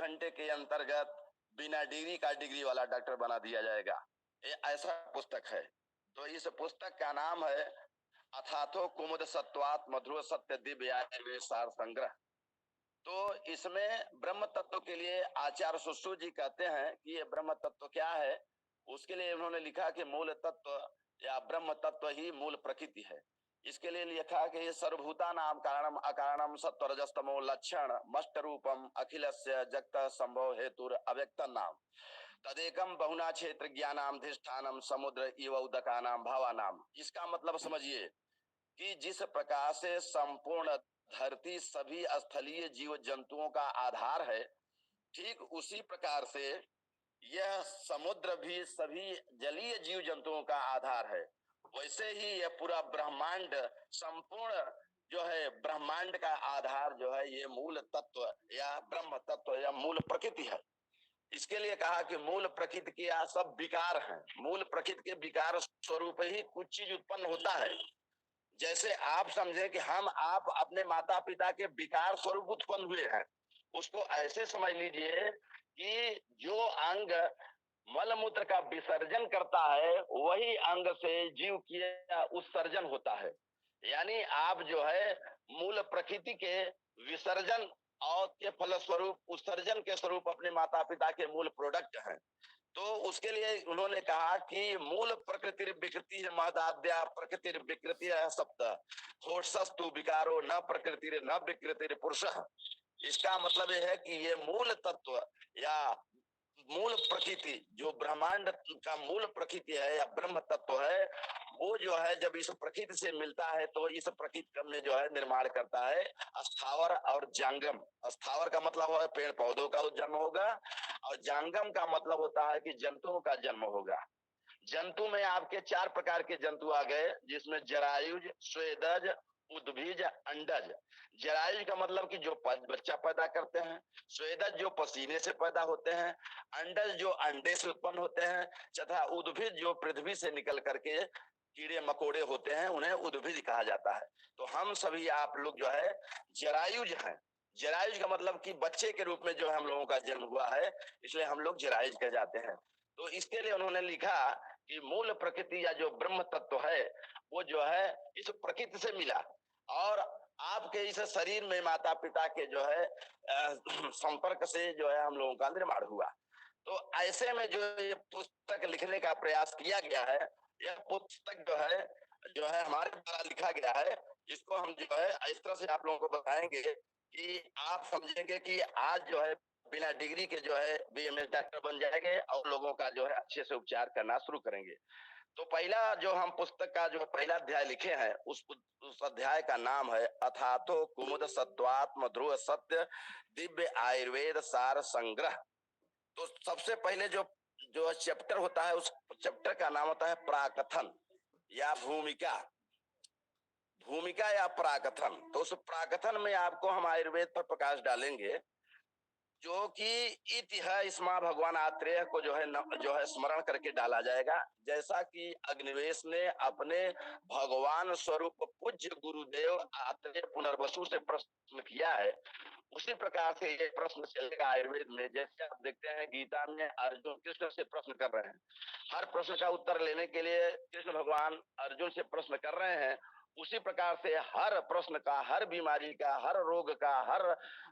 घंटे के अंतर्गत बिना डिग्री का डिग्री वाला डॉक्टर बना दिया जाएगा। ये ऐसा पुस्तक है। तो इस पुस्तक का नाम है अथातो कुमुद सत्वात मधुर सत्य दिव्य आयुर्वेद सार संग्रह। तो इसमें ब्रह्म तत्व के लिए आचार्य सुश्रुत जी कहते हैं कि ये ब्रह्म तत्व क्या है। उसके लिए उन्होंने लिखा कि मूल तत्व या ब्रह्म तत्व ही मूल प्रकृति है। इसके लिए लिखा कि सर्वभूता नाम कारणम अकारणम सत्वरजस्तमो लक्षण मष्ट रूपम अखिलस्य जगत संभव हेतुर अव्यक्त नाम तदेकम बहुना क्षेत्र ज्ञानाधिष्ठानम समुद्र इव उदकानाम भावानाम। इसका मतलब समझिए कि जिस प्रकार से संपूर्ण धरती सभी स्थलीय जीव जंतुओं का आधार है, ठीक उसी प्रकार से यह समुद्र भी सभी जलीय जीव जंतुओं का आधार है। वैसे ही यह पूरा ब्रह्मांड संपूर्ण जो है ब्रह्मांड का आधार जो है ये मूल तत्व या ब्रह्म तत्व या मूल प्रकृति है। इसके लिए कहा कि मूल प्रकृति के सब विकार हैं। मूल प्रकृति के विकार स्वरूप ही कुछ चीज उत्पन्न होता है। जैसे आप समझे कि हम आप अपने माता पिता के विकार स्वरूप उत्पन्न हुए हैं, उसको ऐसे समझ लीजिए कि जो अंग मलमूत्र का विसर्जन करता है वही अंग से जीव की उत्सर्जन होता है। यानी आप जो है मूल प्रकृति के विसर्जन और के फलस्वरूप उत्सर्जन के स्वरूप अपने माता पिता के मूल प्रोडक्ट हैं। तो उसके लिए उन्होंने कहा कि मूल प्रकृति विकृति महदाद्या प्रकृति विकृति सप्त होशस्तु विकारो न प्रकृति न विकृति पुरुष। इसका मतलब यह है कि ये मूल तत्व या मूल प्रकृति जो ब्रह्मांड का मूल प्रकृति है या ब्रह्म तत्व है, वो जो है जब इस प्रकृति से मिलता है तो इस प्रकृति में जो है निर्माण करता है स्थावर और जांगम। स्थावर का मतलब है पेड़ पौधों का जन्म होगा और जांगम का मतलब होता है कि जंतुओं का जन्म होगा। जंतु में आपके 4 प्रकार के जंतु आ गए, जिसमें जरायुज, स्वेदज, उद्भिज, अंडज। जरायुज का मतलब कि जो बच्चा पैदा करते हैं, स्वेदज जो पसीने से पैदा होते हैं, अंडज जो अंडे से उत्पन्न होते हैं, तथा उद्भिज जो पृथ्वी से निकल करके कीड़े मकोड़े होते हैं, उन्हें उद्भिज कहा जाता है। तो हम सभी आप लोग जो है जरायुज हैं। जरायुज का मतलब कि बच्चे के रूप में जो हम लोगों का जन्म हुआ है, इसलिए हम लोग जरायुज कह जाते हैं। तो इसके लिए उन्होंने लिखा कि मूल प्रकृति या जो ब्रह्म तत्व है वो जो है इस प्रकृति से मिला और आपके इस शरीर में माता पिता के जो है संपर्क से जो है हम लोगों का निर्माण हुआ। तो ऐसे में जो ये पुस्तक लिखने का प्रयास किया गया है, यह पुस्तक जो है हमारे द्वारा लिखा गया है। इसको हम जो है इस तरह से आप लोगों को बताएंगे कि आप समझेंगे कि आज जो है बिना डिग्री के जो है बीएमएस डॉक्टर बन जाएंगे और लोगों का जो है अच्छे से उपचार करना शुरू करेंगे। तो पहला जो हम पुस्तक का जो पहला अध्याय लिखे हैं उस अध्याय का नाम है अथातो कुमुद सत्वात्म ध्रुव सत्य दिव्य आयुर्वेद सार संग्रह। तो सबसे पहले जो जो चैप्टर होता है उस चैप्टर का नाम होता है प्राकथन या भूमिका। भूमिका या प्राकथन। तो उस प्राकथन में आपको हम आयुर्वेद पर प्रकाश डालेंगे, जो कि इति है इसमें भगवान आत्रेय को जो है स्मरण करके डाला जाएगा। जैसा कि अग्निवेश ने अपने भगवान स्वरूप पूज्य गुरुदेव आत्रेय पुनर्वसु से प्रश्न किया है, उसी प्रकार से ये प्रश्न चलेगा आयुर्वेद में। जैसे आप देखते हैं गीता में अर्जुन कृष्ण से प्रश्न कर रहे हैं, हर प्रश्न का उत्तर लेने के लिए कृष्ण भगवान अर्जुन से प्रश्न कर रहे हैं। उसी प्रकार से हर प्रश्न का, हर बीमारी का, हर रोग का, हर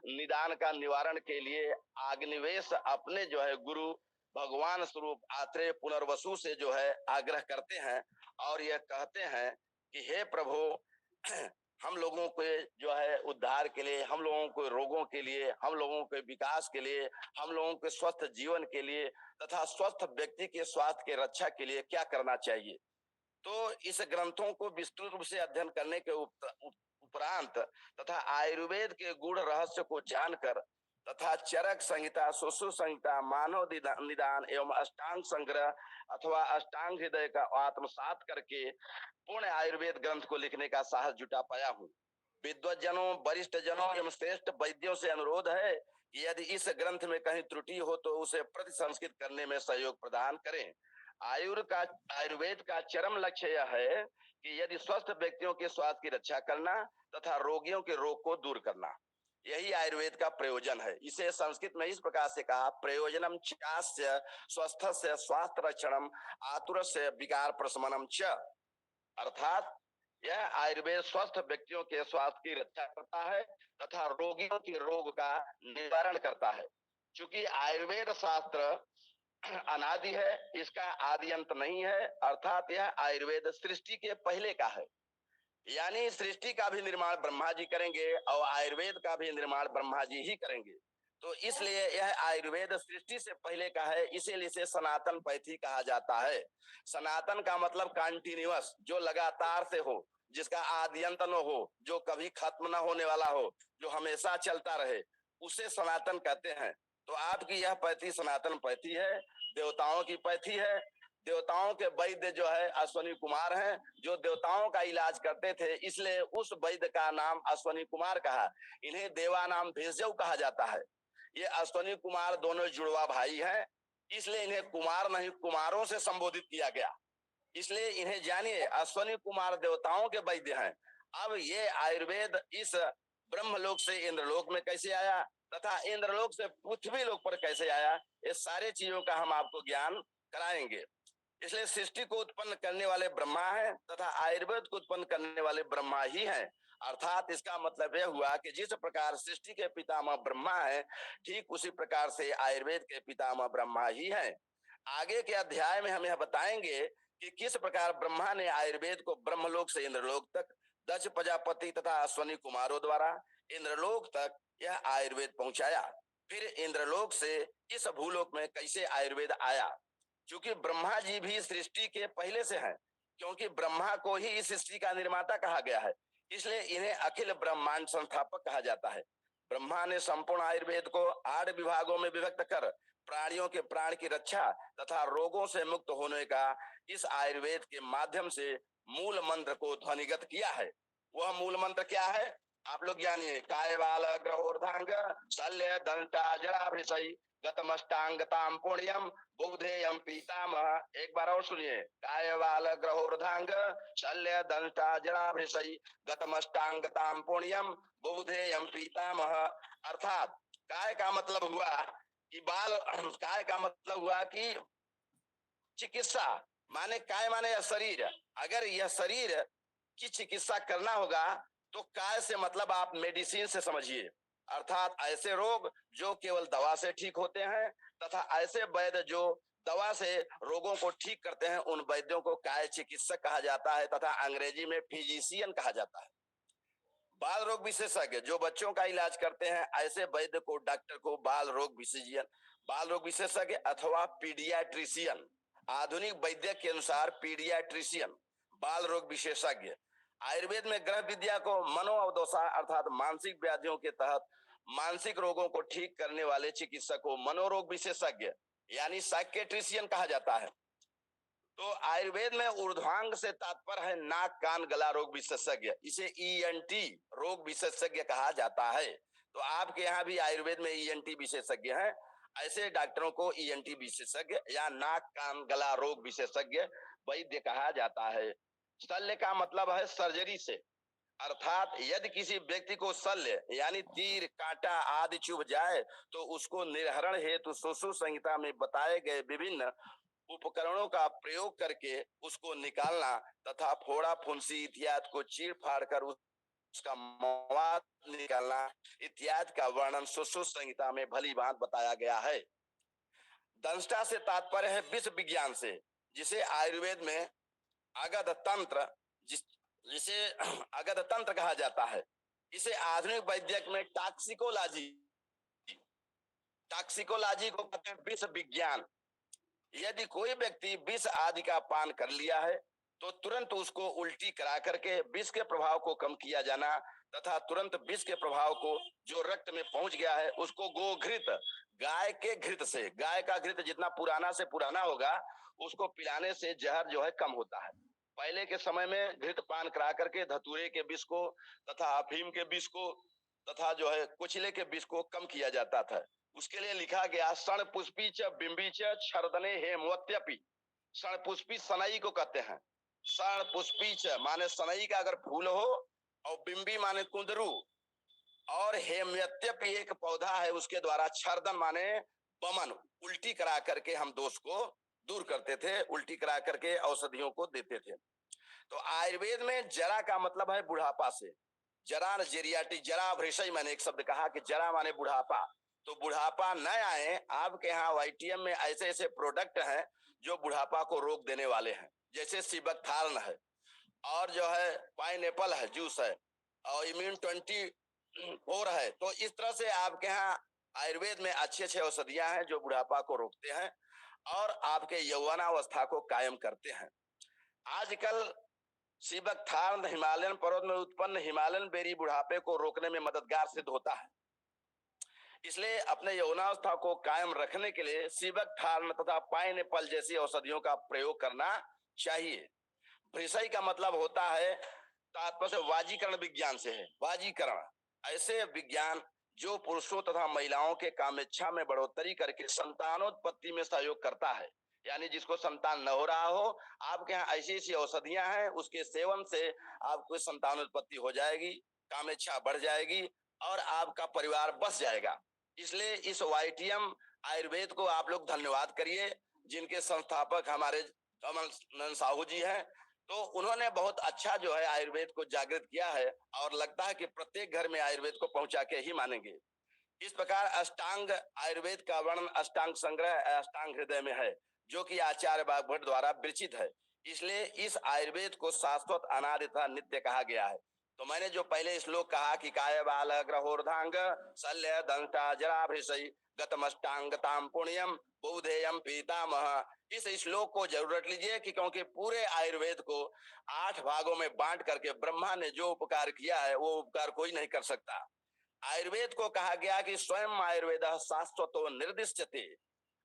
निदान का निवारण के लिए अग्निवेश अपने जो है गुरु भगवान स्वरूप आत्रेय पुनर्वसु से जो है आग्रह करते हैं और यह कहते हैं कि हे प्रभु, हम लोगों के जो है उद्धार के लिए, हम लोगों के रोगों के लिए, हम लोगों के विकास के लिए, हम लोगों के स्वस्थ जीवन के लिए तथा स्वस्थ व्यक्ति के स्वास्थ्य के रक्षा के लिए क्या करना चाहिए। तो इस ग्रंथों को विस्तृत रूप से अध्ययन करने के उपरांत तथा आयुर्वेद के गूढ़ रहस्य को जानकर तथा चरक संहिता, सुश्रु संहिता, मानव निदान एवं अष्टांग संग्रह अथवा अष्टांग हृदय का आत्मसात करके पूर्ण आयुर्वेद ग्रंथ को लिखने का साहस जुटा पाया हूँ। विद्वज्जनों, वरिष्ठ जनों एवं श्रेष्ठ वैद्यों से अनुरोध है कि यदि इस ग्रंथ में कहीं त्रुटि हो तो उसे प्रतिसंस्कृत करने में सहयोग प्रदान करें। आयुर्वेद का चरम लक्ष्य यह है कि यदि स्वस्थ व्यक्तियों के स्वास्थ्य की रक्षा करना तथा रोगियों के रोग को दूर करना। यही आयुर्वेद का प्रयोजन है। इसे संस्कृत में इस प्रकार से कहा, प्रयोजनम चास्य स्वस्थस्य स्वास्थ्य रक्षणम आतुरस्य विकार प्रशमनम च। अर्थात यह आयुर्वेद स्वस्थ व्यक्तियों के स्वास्थ्य की रक्षा करता है तथा रोगियों के रोग का निवारण करता है। चूंकि आयुर्वेद शास्त्र अनादि है, इसका आदि अंत नहीं है, अर्थात यह आयुर्वेद सृष्टि के पहले का है। यानी सृष्टि का भी निर्माण ब्रह्मा जी करेंगे और आयुर्वेद का भी निर्माण ब्रह्मा जी ही करेंगे। तो इसलिए यह आयुर्वेद सृष्टि से पहले का है, इसीलिए इसे सनातन पैथी कहा जाता है। सनातन का मतलब कंटिन्यूअस, जो लगातार से हो, जिसका आदि अंत न हो, जो कभी खत्म न होने वाला हो, जो हमेशा चलता रहे, उसे सनातन कहते हैं। तो आपकी यह पैथी सनातन पैथी है, देवताओं की पैथी है। देवताओं के वैद्य जो है अश्वनी कुमार हैं, जो देवताओं का इलाज करते थे, इसलिए उस वैद्य का नाम अश्वनी कुमार कहा। इन्हें देवा नाम भेषजऊ कहा जाता है। ये अश्वनी कुमार दोनों जुड़वा भाई हैं, इसलिए इन्हें कुमार नहीं कुमारों से संबोधित किया गया। इसलिए इन्हें जानिए, अश्वनी कुमार देवताओं के वैद्य हैं। अब ये आयुर्वेद इस ब्रह्मलोक से इंद्रलोक में कैसे आया तथा इंद्रलोक से पृथ्वी लोक पर कैसे आया, ये सारे चीजों का हम आपको ज्ञान कराएंगे। इसलिए सृष्टि को उत्पन्न करने वाले ब्रह्मा है तथा आयुर्वेद को उत्पन्न करने वाले ब्रह्मा ही हैं। अर्थात इसका मतलब यह हुआ कि जिस प्रकार सृष्टि के पितामह ब्रह्मा है, ठीक उसी प्रकार से आयुर्वेद के पितामह ब्रह्मा ही हैं। आगे के अध्याय में हम यह बताएंगे कि किस प्रकार ब्रह्मा ने आयुर्वेद को ब्रह्मलोक से इंद्रलोक तक, दक्ष प्रजापति तथा अश्वनी कुमारों द्वारा इंद्रलोक तक यह आयुर्वेद पहुंचाया। फिर इंद्रलोक से इस भूलोक में कैसे आयुर्वेद आया। क्योंकि ब्रह्मा जी भी सृष्टि के पहले से हैं, क्योंकि ब्रह्मा को ही इस सृष्टि का निर्माता कहा गया है, इसलिए इन्हें अखिल ब्रह्मांड संस्थापक कहा जाता है। ब्रह्मा ने संपूर्ण आयुर्वेद को 8 विभागों में विभक्त कर प्राणियों के प्राण की रक्षा तथा रोगों से मुक्त होने का इस आयुर्वेद के माध्यम से मूल मंत्र को ध्वनिगत किया है। वह मूल मंत्र क्या है, आप लोग जानिए। कायवाल ग्रहोर्धांग शल्य दंता जराभिषयी गतमष्टांगताम पुण्यम बुद्धेयम पीतामह। एक बार और सुनिए। कायवाल ग्रहोर्धांग शल्य दंता जराभिषयी गतमष्टांगताम पुण्यम बुद्धेयम पीतामह। अर्थात काय का मतलब हुआ कि बाल, काय का मतलब हुआ कि चिकित्सा, माने काय माने यह शरीर। अगर यह शरीर की चिकित्सा करना होगा तो काय से मतलब आप मेडिसिन से समझिए। अर्थात ऐसे रोग जो केवल दवा से ठीक होते हैं तथा ऐसे वैद्य जो दवा से रोगों को ठीक करते हैं, उन वैद्यों को काय चिकित्सक कहा जाता है तथा अंग्रेजी में फिजिशियन कहा जाता है। बाल रोग विशेषज्ञ जो बच्चों का इलाज करते हैं, ऐसे वैद्य को, डॉक्टर को बाल रोग विशेषज्ञ, बाल रोग विशेषज्ञ अथवा पीडियाट्रिशियन, आधुनिक वैद्य के अनुसार पीडियाट्रिशियन, बाल रोग विशेषज्ञ। आयुर्वेद में ग्रह विद्या को मनोअवदोषा अर्थात मानसिक व्याधियों के तहत मानसिक रोगों को ठीक करने वाले चिकित्सक को मनोरोग विशेषज्ञ यानी साइकेट्रिशियन कहा जाता है। तो आयुर्वेद में ऊर्ध्वांग से तात्पर्य है नाक कान गला रोग विशेषज्ञ, इसे ईएनटी रोग विशेषज्ञ कहा जाता है। तो आपके यहाँ भी आयुर्वेद में ईएनटी विशेषज्ञ हैं, ऐसे डॉक्टरों को ईएनटी विशेषज्ञ या नाक कान गला रोग विशेषज्ञ वैद्य कहा जाता है। शल्य का मतलब है सर्जरी से, अर्थात यदि किसी व्यक्ति को शल्य यानी तीर कांटा आदि चुभ जाए तो उसको निर्हरण हेतु सुश्रुत संहिता में बताए गए विभिन्न उपकरणों का प्रयोग करके उसको निकालना तथा फोड़ा फुंसी इत्यादि को चीर फाड़ कर उसका मवाद निकालना इत्यादि का वर्णन सुश्रुत संहिता में भली भांति बताया गया है। दंष्टा से तात्पर्य है विष विज्ञान से, जिसे आयुर्वेद में अगध तंत्र जिसे अगध तंत्र कहा जाता है। इसे आधुनिक वैद्यक में टॉक्सिकोलॉजी, टॉक्सिकोलॉजी को कहते हैं विष विज्ञान। यदि कोई व्यक्ति विष आदि का पान कर लिया है तो तुरंत उसको उल्टी करा करके विष के प्रभाव को कम किया जाना तथा तुरंत विष के प्रभाव को जो रक्त में पहुंच गया है उसको गोघृत, गाय के घृत से, गाय का घृत जितना पुराना से पुराना होगा उसको पिलाने से जहर जो है कम होता है। पहले के समय में घृत पान करा करके धतूरे के विष को तथा अफीम के विष को तथा जो है कुचले के विष को कम किया जाता था। उसके लिए लिखा गया षण पुष्पी च बिंबी च छर्दने हेमवत्यपि। षण पुष्पी सनई को कहते हैं। षण पुष्पी च माने सनई का अगर फूल हो और बिंबी माने कुंदरू, और हेमयत्यप एक पौधा है, उसके द्वारा छर्दन माने बमन, उल्टी करा करके हम दोष को दूर करते थे, उल्टी करा करके औषधियों को देते थे। तो आयुर्वेद में जरा का मतलब है बुढ़ापा से, जरा जेरियाटी, जरा भृषय, मैंने एक शब्द कहा कि जरा माने बुढ़ापा, तो बुढ़ापा न आए। आपके यहाँ वाईटीएम में ऐसे ऐसे प्रोडक्ट हैं जो बुढ़ापा को रोक देने वाले हैं, जैसे सिबकथार्न है, और जो है पाइनएप्पल है, जूस है, और इम्यून 24 है। तो इस तरह से आपके यहाँ आयुर्वेद में अच्छी अच्छी औषधियां हैं जो बुढ़ापा को रोकते हैं और आपके यौवनावस्था को कायम करते हैं। आजकल सिबकथार्न हिमालयन पर्वत में उत्पन्न हिमालयन बेरी बुढ़ापे को रोकने में मददगार सिद्ध होता है। इसलिए अपने यौवनावस्था को कायम रखने के लिए सिबकथार्न तथा पाइनएप्पल जैसी औषधियों का प्रयोग करना चाहिए। भृषय का मतलब होता है, तात्पर्य वाजीकरण विज्ञान से है, वाजीकरण ऐसे विज्ञान जो पुरुषों तथा महिलाओं के कामेच्छा में बढ़ोतरी करके संतानोत्पत्ति में सहयोग करता है। यानी जिसको संतान न हो रहा हो, आपके यहाँ ऐसी ऐसी औषधियां हैं, उसके सेवन से आपको संतानोत्पत्ति हो जाएगी, कामेच्छा बढ़ जाएगी और आपका परिवार बस जाएगा। इसलिए इस वाईटीएम आयुर्वेद को आप लोग धन्यवाद करिए, जिनके संस्थापक हमारे कमल नंदन साहू जी हैं। तो उन्होंने बहुत अच्छा जो है आयुर्वेद को जागृत किया है और लगता है कि प्रत्येक घर में आयुर्वेद को पहुंचा के ही मानेंगे। इस प्रकार अष्टांग आयुर्वेद का वर्णन अष्टांग संग्रह अष्टांग हृदय में है, जो कि आचार्य बागभट्ट द्वारा विरचित है। इसलिए इस आयुर्वेद को शाश्वत, अनादि तथा नित्य कहा गया है। तो मैंने जो पहले श्लोक कहा कि काय बाल ग्रहोर्धांग शल्य दंष्टा जरा भृषई गतमष्टांगताम पुण्यम बुधेयम पीतामह, इस श्लोक को जरूर रख लीजिए कि क्योंकि पूरे आयुर्वेद को 8 भागों में बांट करके ब्रह्मा ने जो उपकार किया है वो उपकार कोई नहीं कर सकता। आयुर्वेद को कहा गया कि स्वयं आयुर्वेद शाश्वतो निर्दिष्टते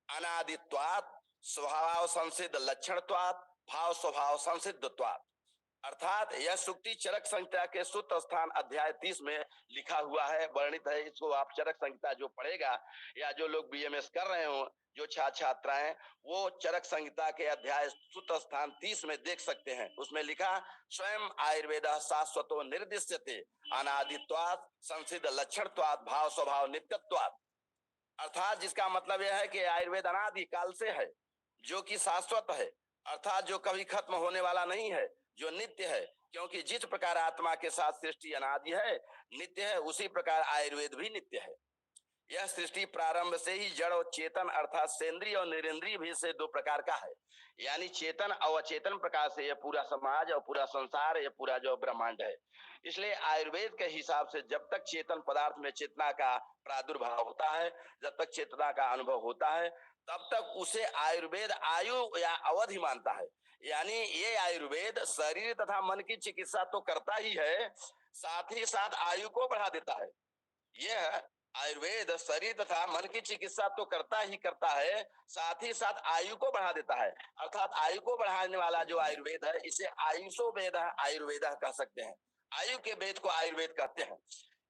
अनादित्वात् स्वभाव संसिद्ध लक्षणत्वात् भाव स्वभाव संसिद्धत्वात्, अर्थात यह सुक्ति चरक संहिता के सूत्र स्थान अध्याय 30 में लिखा हुआ है, वर्णित है। इसको आप चरक संहिता जो पढ़ेगा या जो लोग बीएमएस कर रहे हो, जो छात्राएं, वो चरक संहिता के अध्याय सूत्र स्थान 30 में देख सकते हैं। उसमें लिखा स्वयं आयुर्वेद शाश्वतो निर्दिष्यते अनादित्वात् संसिद्ध लक्षणत्वात् भाव स्वभाव नित्यत्वात्, अर्थात जिसका मतलब यह है कि आयुर्वेद अनादि काल से है, जो कि शाश्वत है, अर्थात जो कभी खत्म होने वाला नहीं है, जो नित्य है। क्योंकि जिस प्रकार आत्मा के साथ सृष्टि अनादि है, नित्य है, उसी प्रकार आयुर्वेद भी नित्य है। यह सृष्टि प्रारंभ से ही जड़ और चेतन अर्थात सेंद्रीय और निरेंद्रीय भी से 2 प्रकार का है। यानी चेतन और अचेतन प्रकार से यह पूरा समाज और पूरा संसार, यह पूरा जो ब्रह्मांड है। इसलिए आयुर्वेद के हिसाब से जब तक चेतन पदार्थ में चेतना का प्रादुर्भाव होता है, जब तक चेतना का अनुभव होता है, तब तक उसे आयुर्वेद आयु या अवधि मानता है। यानी ये आयुर्वेद शरीर तथा मन की चिकित्सा तो करता ही है, साथ ही साथ आयु को बढ़ा देता है। यह आयुर्वेद शरीर तथा मन की चिकित्सा तो करता ही करता है, साथ ही साथ आयु को बढ़ा देता है। अर्थात आयु को बढ़ाने वाला जो आयुर्वेद है, इसे आयुषो वेद आयुर्वेद कह सकते हैं। आयु के वेद को आयुर्वेद कहते हैं।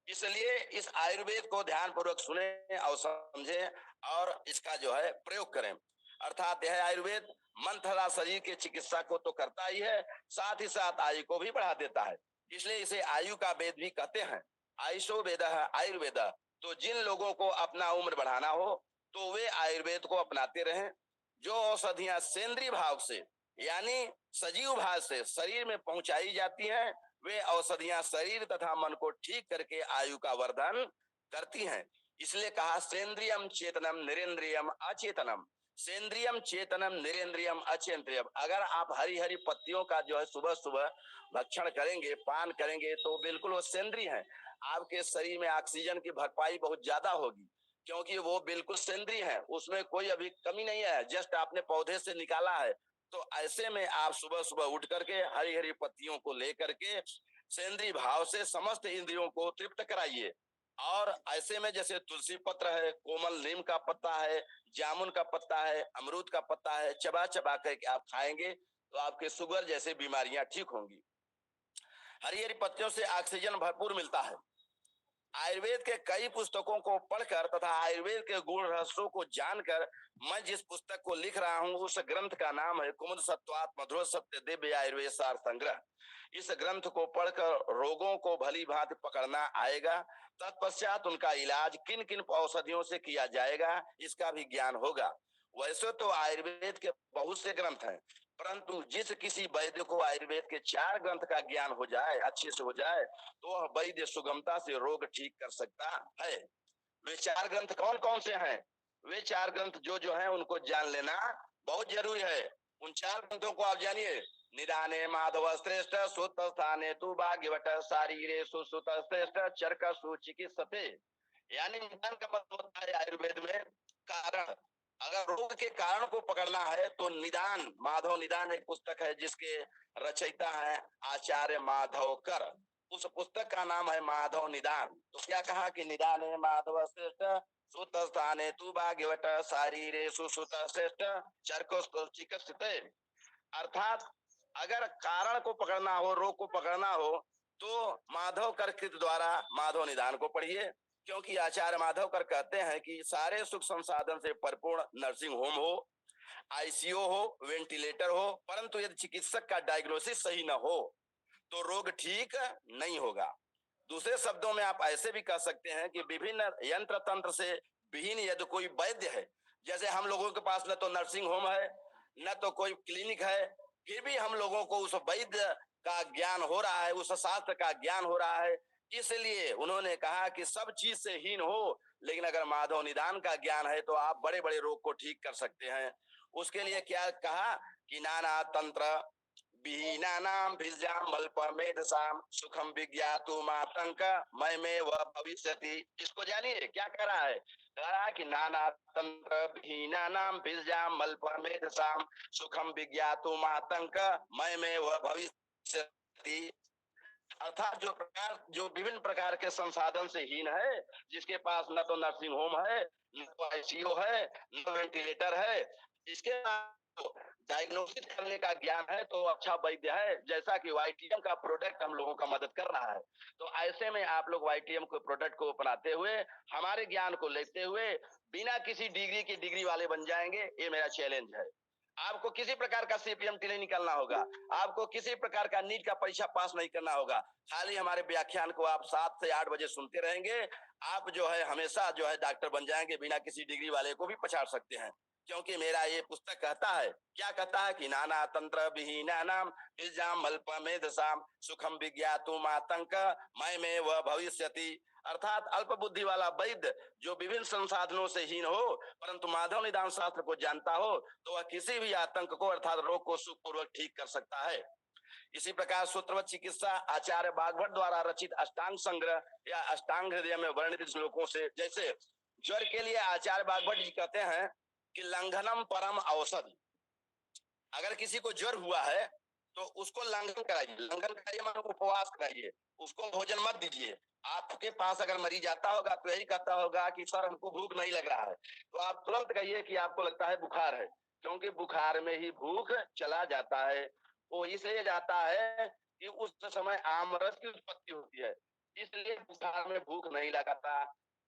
इसलिए इस आयुर्वेद को ध्यान पूर्वक सुने और समझे और इसका जो है प्रयोग करें। अर्थात यह आयुर्वेद मन तथा शरीर के चिकित्सा को तो करता ही है, साथ ही साथ आयु को भी बढ़ा देता है। इसलिए इसे आयु का वेद भी कहते हैं। आयुषो वेद आयुर्वेद। तो जिन लोगों को अपना उम्र बढ़ाना हो तो वे आयुर्वेद को अपनाते रहें। जो औषधियां सेंद्रीय भाव से यानी सजीव भाव से शरीर में पहुंचाई जाती हैं, वे औषधियां शरीर तथा मन को ठीक करके आयु का वर्धन करती हैं। इसलिए कहा सेंद्रियम चेतनम निरेंद्रियम अचेतनम। सेंद्रियम चेतनम निरेंद्रियम अचेंद्रियम। अगर आप हरी हरी पत्तियों का जो है सुबह सुबह भक्षण करेंगे, पान करेंगे, तो बिल्कुल वो सेंद्रीय है। आपके शरीर में ऑक्सीजन की भरपाई बहुत ज्यादा होगी, क्योंकि वो बिल्कुल सेंद्रीय है, उसमें कोई अभी कमी नहीं है, जस्ट आपने पौधे से निकाला है। तो ऐसे में आप सुबह सुबह उठ करके हरी हरी पत्तियों को लेकर के सेंद्रीय भाव से समस्त इंद्रियों को तृप्त कराइए। और ऐसे में जैसे तुलसी पत्र है, कोमल नीम का पत्ता है, जामुन का पत्ता है, अमरूद का पत्ता है, चबा चबा करके आप खाएंगे तो आपके शुगर जैसे बीमारियां ठीक होंगी। हरी हरी पत्तियों से ऑक्सीजन भरपूर मिलता है। आयुर्वेद के कई पुस्तकों को पढ़कर तथा आयुर्वेद के गुण रहस्यों को जानकर मैं जिस पुस्तक को लिख रहा हूँ उस ग्रंथ का नाम है कुमुद सत्वात मधुर सत्य दिव्य आयुर्वेद सार संग्रह। इस ग्रंथ को पढ़कर रोगों को भली भांति पकड़ना आएगा, तत्पश्चात उनका इलाज किन किन औषधियों से किया जाएगा इसका भी ज्ञान होगा। वैसे तो आयुर्वेद के बहुत से ग्रंथ हैं, परंतु जिस किसी वैद्य को आयुर्वेद के 4 ग्रंथ का ज्ञान हो जाए, अच्छे से हो जाए, तो वह वैद्य सुगमता से रोग ठीक कर सकता है। वे 4 ग्रंथ कौन कौन से हैं? वे 4 ग्रंथ जो है उनको जान लेना बहुत जरूरी है। उन 4 ग्रंथों को आप जानिए। निदाने माधव श्रेष्ठ सुत स्थाने तु भाग्यवट शारीरे सुसुत श्रेष्ठ चरक सुचिकित्सते। यानी निदान का मतलब होता है आयुर्वेद में कारण। अगर रोग के कारण को पकड़ना है तो निदान, माधव निदान एक पुस्तक है जिसके रचयिता है आचार्य माधव कर। उस पुस्तक का नाम है माधव निदान। तो क्या कहा कि निदान है माधव श्रेष्ठ सुत स्थाने तु भाग्यवट शारीरे सुसुत श्रेष्ठ चरको चिकित्सते। अर्थात अगर कारण को पकड़ना हो, रोग को पकड़ना हो, तो माधव कर कृत द्वारा माधव निदान को पढ़िए। क्योंकि आचार्य माधव कर कहते हैं कि सारे सुख संसाधन से परिपूर्ण नर्सिंग होम हो, आईसीयू हो, वेंटिलेटर हो, परंतु यदि चिकित्सक का डायग्नोसिस सही न हो तो रोग ठीक नहीं होगा। दूसरे शब्दों में आप ऐसे भी कह सकते हैं कि विभिन्न यंत्र तंत्र से विहीन यदि कोई वैद्य है, जैसे हम लोगों के पास न तो नर्सिंग होम है न तो कोई क्लिनिक है, फिर भी हम लोगों को उस वैद्य का ज्ञान हो रहा है, उस शास्त्र का ज्ञान हो रहा है। इसलिए उन्होंने कहा कि सब चीज से हीन हो, लेकिन अगर माधव निदान का ज्ञान है तो आप बड़े बड़े रोग को ठीक कर सकते हैं। उसके लिए क्या कहा कि नाना तंत्र विहीनानां भिर्जां मल्पमेधसां सुखम विज्ञातु मातंक मयमे व भविष्यति। इसको जानिए क्या कह रहा है? कह रहा है कि नाना तंत्र विहीनानां भिर्जां मल्पमेधसां सुखम विज्ञातु मातंक मयमे व भविष्यति। अर्थात जो विभिन्न प्रकार के संसाधन से हीन है, जिसके पास न तो नर्सिंग होम है, न तो आईसीयू है, न वेंटिलेटर है, इसके डायग्नोसिस करने का ज्ञान है तो अच्छा वैद्य है। जैसा कि वाईटीएम का प्रोडक्ट हम लोगों का मदद कर रहा है, तो ऐसे में आप लोग वाईटीएम को प्रोडक्ट को अपनाते हुए, हमारे ज्ञान को लेते हुए बिना किसी डिग्री की डिग्री वाले बन जाएंगे, ये मेरा चैलेंज है। आपको किसी प्रकार का सीपीएमटी नहीं निकालना होगा, आपको किसी प्रकार का नीट का परीक्षा पास नहीं करना होगा। खाली हमारे व्याख्यान को आप 7 से 8 बजे सुनते रहेंगे, आप जो है हमेशा जो है डॉक्टर बन जाएंगे, बिना किसी डिग्री वाले को भी पछाड़ सकते हैं। क्योंकि मेरा ये पुस्तक कहता है, क्या कहता है कि नाना तंत्र विहीनानां इल्जाम अल्पमेधसां सुखम विज्ञातु मातंक मयमे व भविष्यति। अर्थात अल्प बुद्धि वाला वैद्य जो विभिन्न संसाधनों से हीन हो परंतु माधव निदान शास्त्र को जानता हो, तो वह किसी भी आतंक को अर्थात रोग को सुखपूर्वक ठीक कर सकता है। इसी प्रकार सूत्रवत चिकित्सा आचार्य बागभट्ट द्वारा रचित अष्टांग संग्रह या अष्टांग हृदय में वर्णित श्लोकों से, जैसे ज्वर के लिए आचार्य बागभट्ट जी कहते हैं कि लंघनम परम औषधि। अगर किसी को ज्वर हुआ है तो उसको लंघन कराइए, लंघन कराइए मतलब उपवास कराइए, उसको भोजन मत दीजिए। आपके पास अगर मरीज आता होगा तो यही कहता होगा कि सर हमको भूख नहीं लग रहा है, तो आप तुरंत कहिए कि आपको लगता है बुखार है, क्योंकि बुखार में ही भूख चला जाता है। वो इसलिए जाता है कि उस समय आमरस की उत्पत्ति होती है, इसलिए बुखार में भूख नहीं लगाता।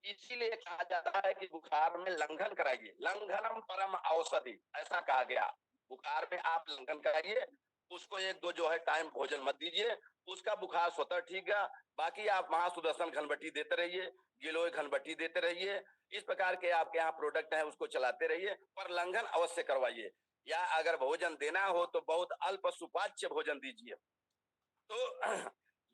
इसीलिए कहा जाता है कि बुखार में लंघन कराइए, लंघनम परम औषधि ऐसा कहा गया। बुखार में आप लंघन कराइए, उसको 1-2 जो है टाइम भोजन मत दीजिए, उसका बुखार स्वतः ठीक है। बाकी आप महासुदर्शन घनबट्टी देते रहिए, गिलोय घनबट्टी देते रहिए, इस प्रकार के आपके यहाँ प्रोडक्ट है उसको चलाते रहिए, पर लंघन अवश्य करवाइए। या अगर भोजन देना हो तो बहुत अल्प सुपाच्य भोजन दीजिए। तो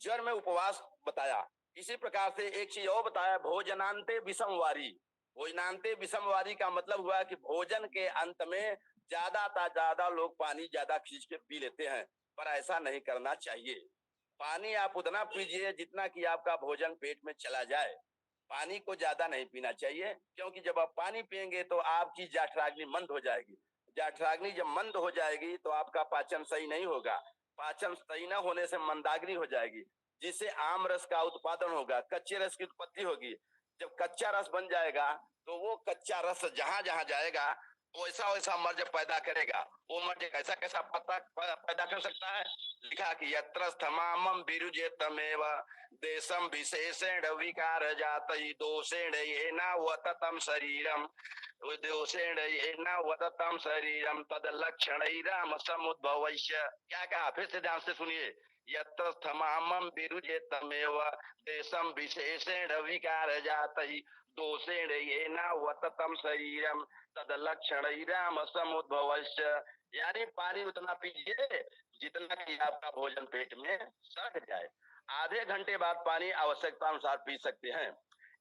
जड़ में उपवास बताया। इसी प्रकार से एक चीज और बताया, भोजनांते विषमवारी। भोजनांते विषमवारी का मतलब हुआ कि भोजन के अंत में ज्यादा लोग पानी ज्यादा खींच के पी लेते हैं, पर ऐसा नहीं करना चाहिए। पानी आप उतना पीजिए जितना कि आपका भोजन पेट में चला जाए। पानी को ज्यादा नहीं पीना चाहिए, क्योंकि जब आप पानी पिएंगे तो आपकी जाठराग्नि मंद हो जाएगी। जाठराग्नि जब मंद हो जाएगी तो आपका पाचन सही नहीं होगा, पाचन सही न होने से मंदाग्नि हो जाएगी, जिससे आम रस का उत्पादन होगा, कच्चे रस की उत्पत्ति होगी। जब कच्चा रस बन जाएगा तो वो कच्चा रस जहां जहां जाएगा वैसा वैसा मर्ज पैदा करेगा। वो मर्ज कैसा कैसा पैदा कर सकता है? लिखा कि यत्र स्थमामं विरुजेतमेव देशम विशेषेण विकार जातहि दोषेण येन वततं शरीरम दोषेण येन वततं शरीरम तद लक्षणैराम समुद्भवस्य। क्या कहा? फिर से ध्यान से सुनिए। यत्र स्थमामं विरुजेतमेव देशम विशेषेण विकार जातहि दोषेण येन वततं शरीरम तद लक्षणैराम समुद्भवस्य। यानी पानी उतना पीजिए जितना कि आपका भोजन पेट में सड़ जाए। आधे घंटे बाद पानी आवश्यकता अनुसार पी सकते हैं।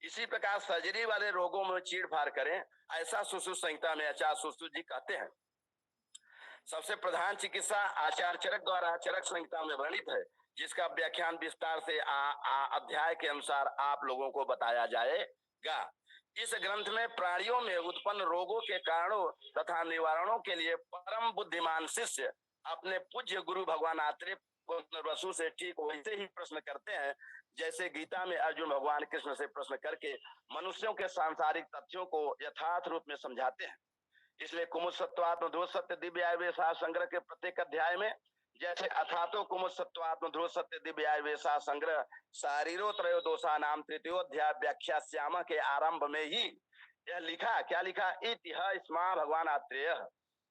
इसी प्रकार सर्जरी वाले रोगों में चीड़ फाड़ करें, ऐसा सुश्रुत संहिता में आचार्य सुश्रुत जी कहते हैं। सबसे प्रधान चिकित्सा आचार्य चरक द्वारा चरक संहिता में वर्णित है, जिसका व्याख्यान विस्तार से अध्याय के अनुसार आप लोगों को बताया जाएगा। इस ग्रंथ में प्राणियों में उत्पन्न रोगों के कारणों तथा निवारणों के लिए परम बुद्धिमान शिष्य अपने पूज्य गुरु भगवान आत्रेय पुनर्वसु से ठीक वैसे ही प्रश्न करते हैं, जैसे गीता में अर्जुन भगवान कृष्ण से प्रश्न करके मनुष्यों के सांसारिक तथ्यों को यथार्थ रूप में समझाते हैं। इसलिए कुमुद सत्वात्म ध्रुव सत्य दिव्य आयुर्वेद संग्रह के प्रत्येक अध्याय में, जैसे अथातो कुमुद सत्वात्म ध्रुव सत्य दिव्य आयुर्वेद संग्रह शारीरो त्रयोदोषा नाम तृतीयोध्याय व्याख्या श्यामा के आरंभ में ही यह लिखा, क्या लिखा? इतिहा भगवान आत्रेय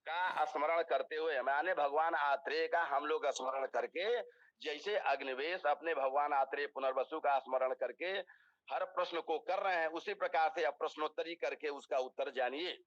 का स्मरण करते हुए, माने भगवान आत्रेय का हम लोग स्मरण करके, जैसे अग्निवेश अपने भगवान आत्रेय पुनर्वसु का स्मरण करके हर प्रश्न को कर रहे हैं, उसी प्रकार से अब प्रश्नोत्तरी करके उसका उत्तर जानिए।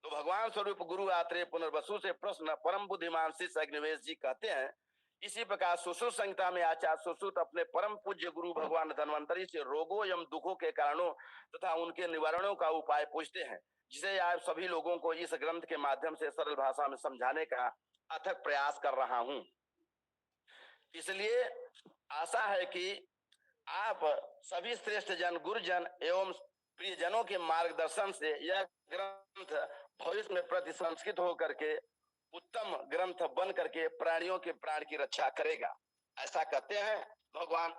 तो भगवान स्वरूप गुरु आत्रेय पुनर्वसु से प्रश्न परम बुद्धिमान शिष्य अग्निवेश जी कहते हैं। इसी प्रकार सुश्रुत संहिता में आचार्य सुश्रुत अपने परम पूज्य गुरु भगवान धन्वंतरी से रोगों एवं दुखों के कारणों तथा उनके निवारणों का उपाय पूछते हैं, जिसे आप सभी लोगों को इस ग्रंथ के माध्यम से सरल भाषा में समझाने का अथक प्रयास कर रहा हूं। इसलिए आशा है कि आप सभी श्रेष्ठ जन, गुरुजन एवं प्रियजनों के मार्गदर्शन से यह ग्रंथ भविष्य में प्रति संस्कृत होकर के उत्तम ग्रंथ बन करके प्राणियों के प्राण की रक्षा करेगा, ऐसा कहते हैं भगवान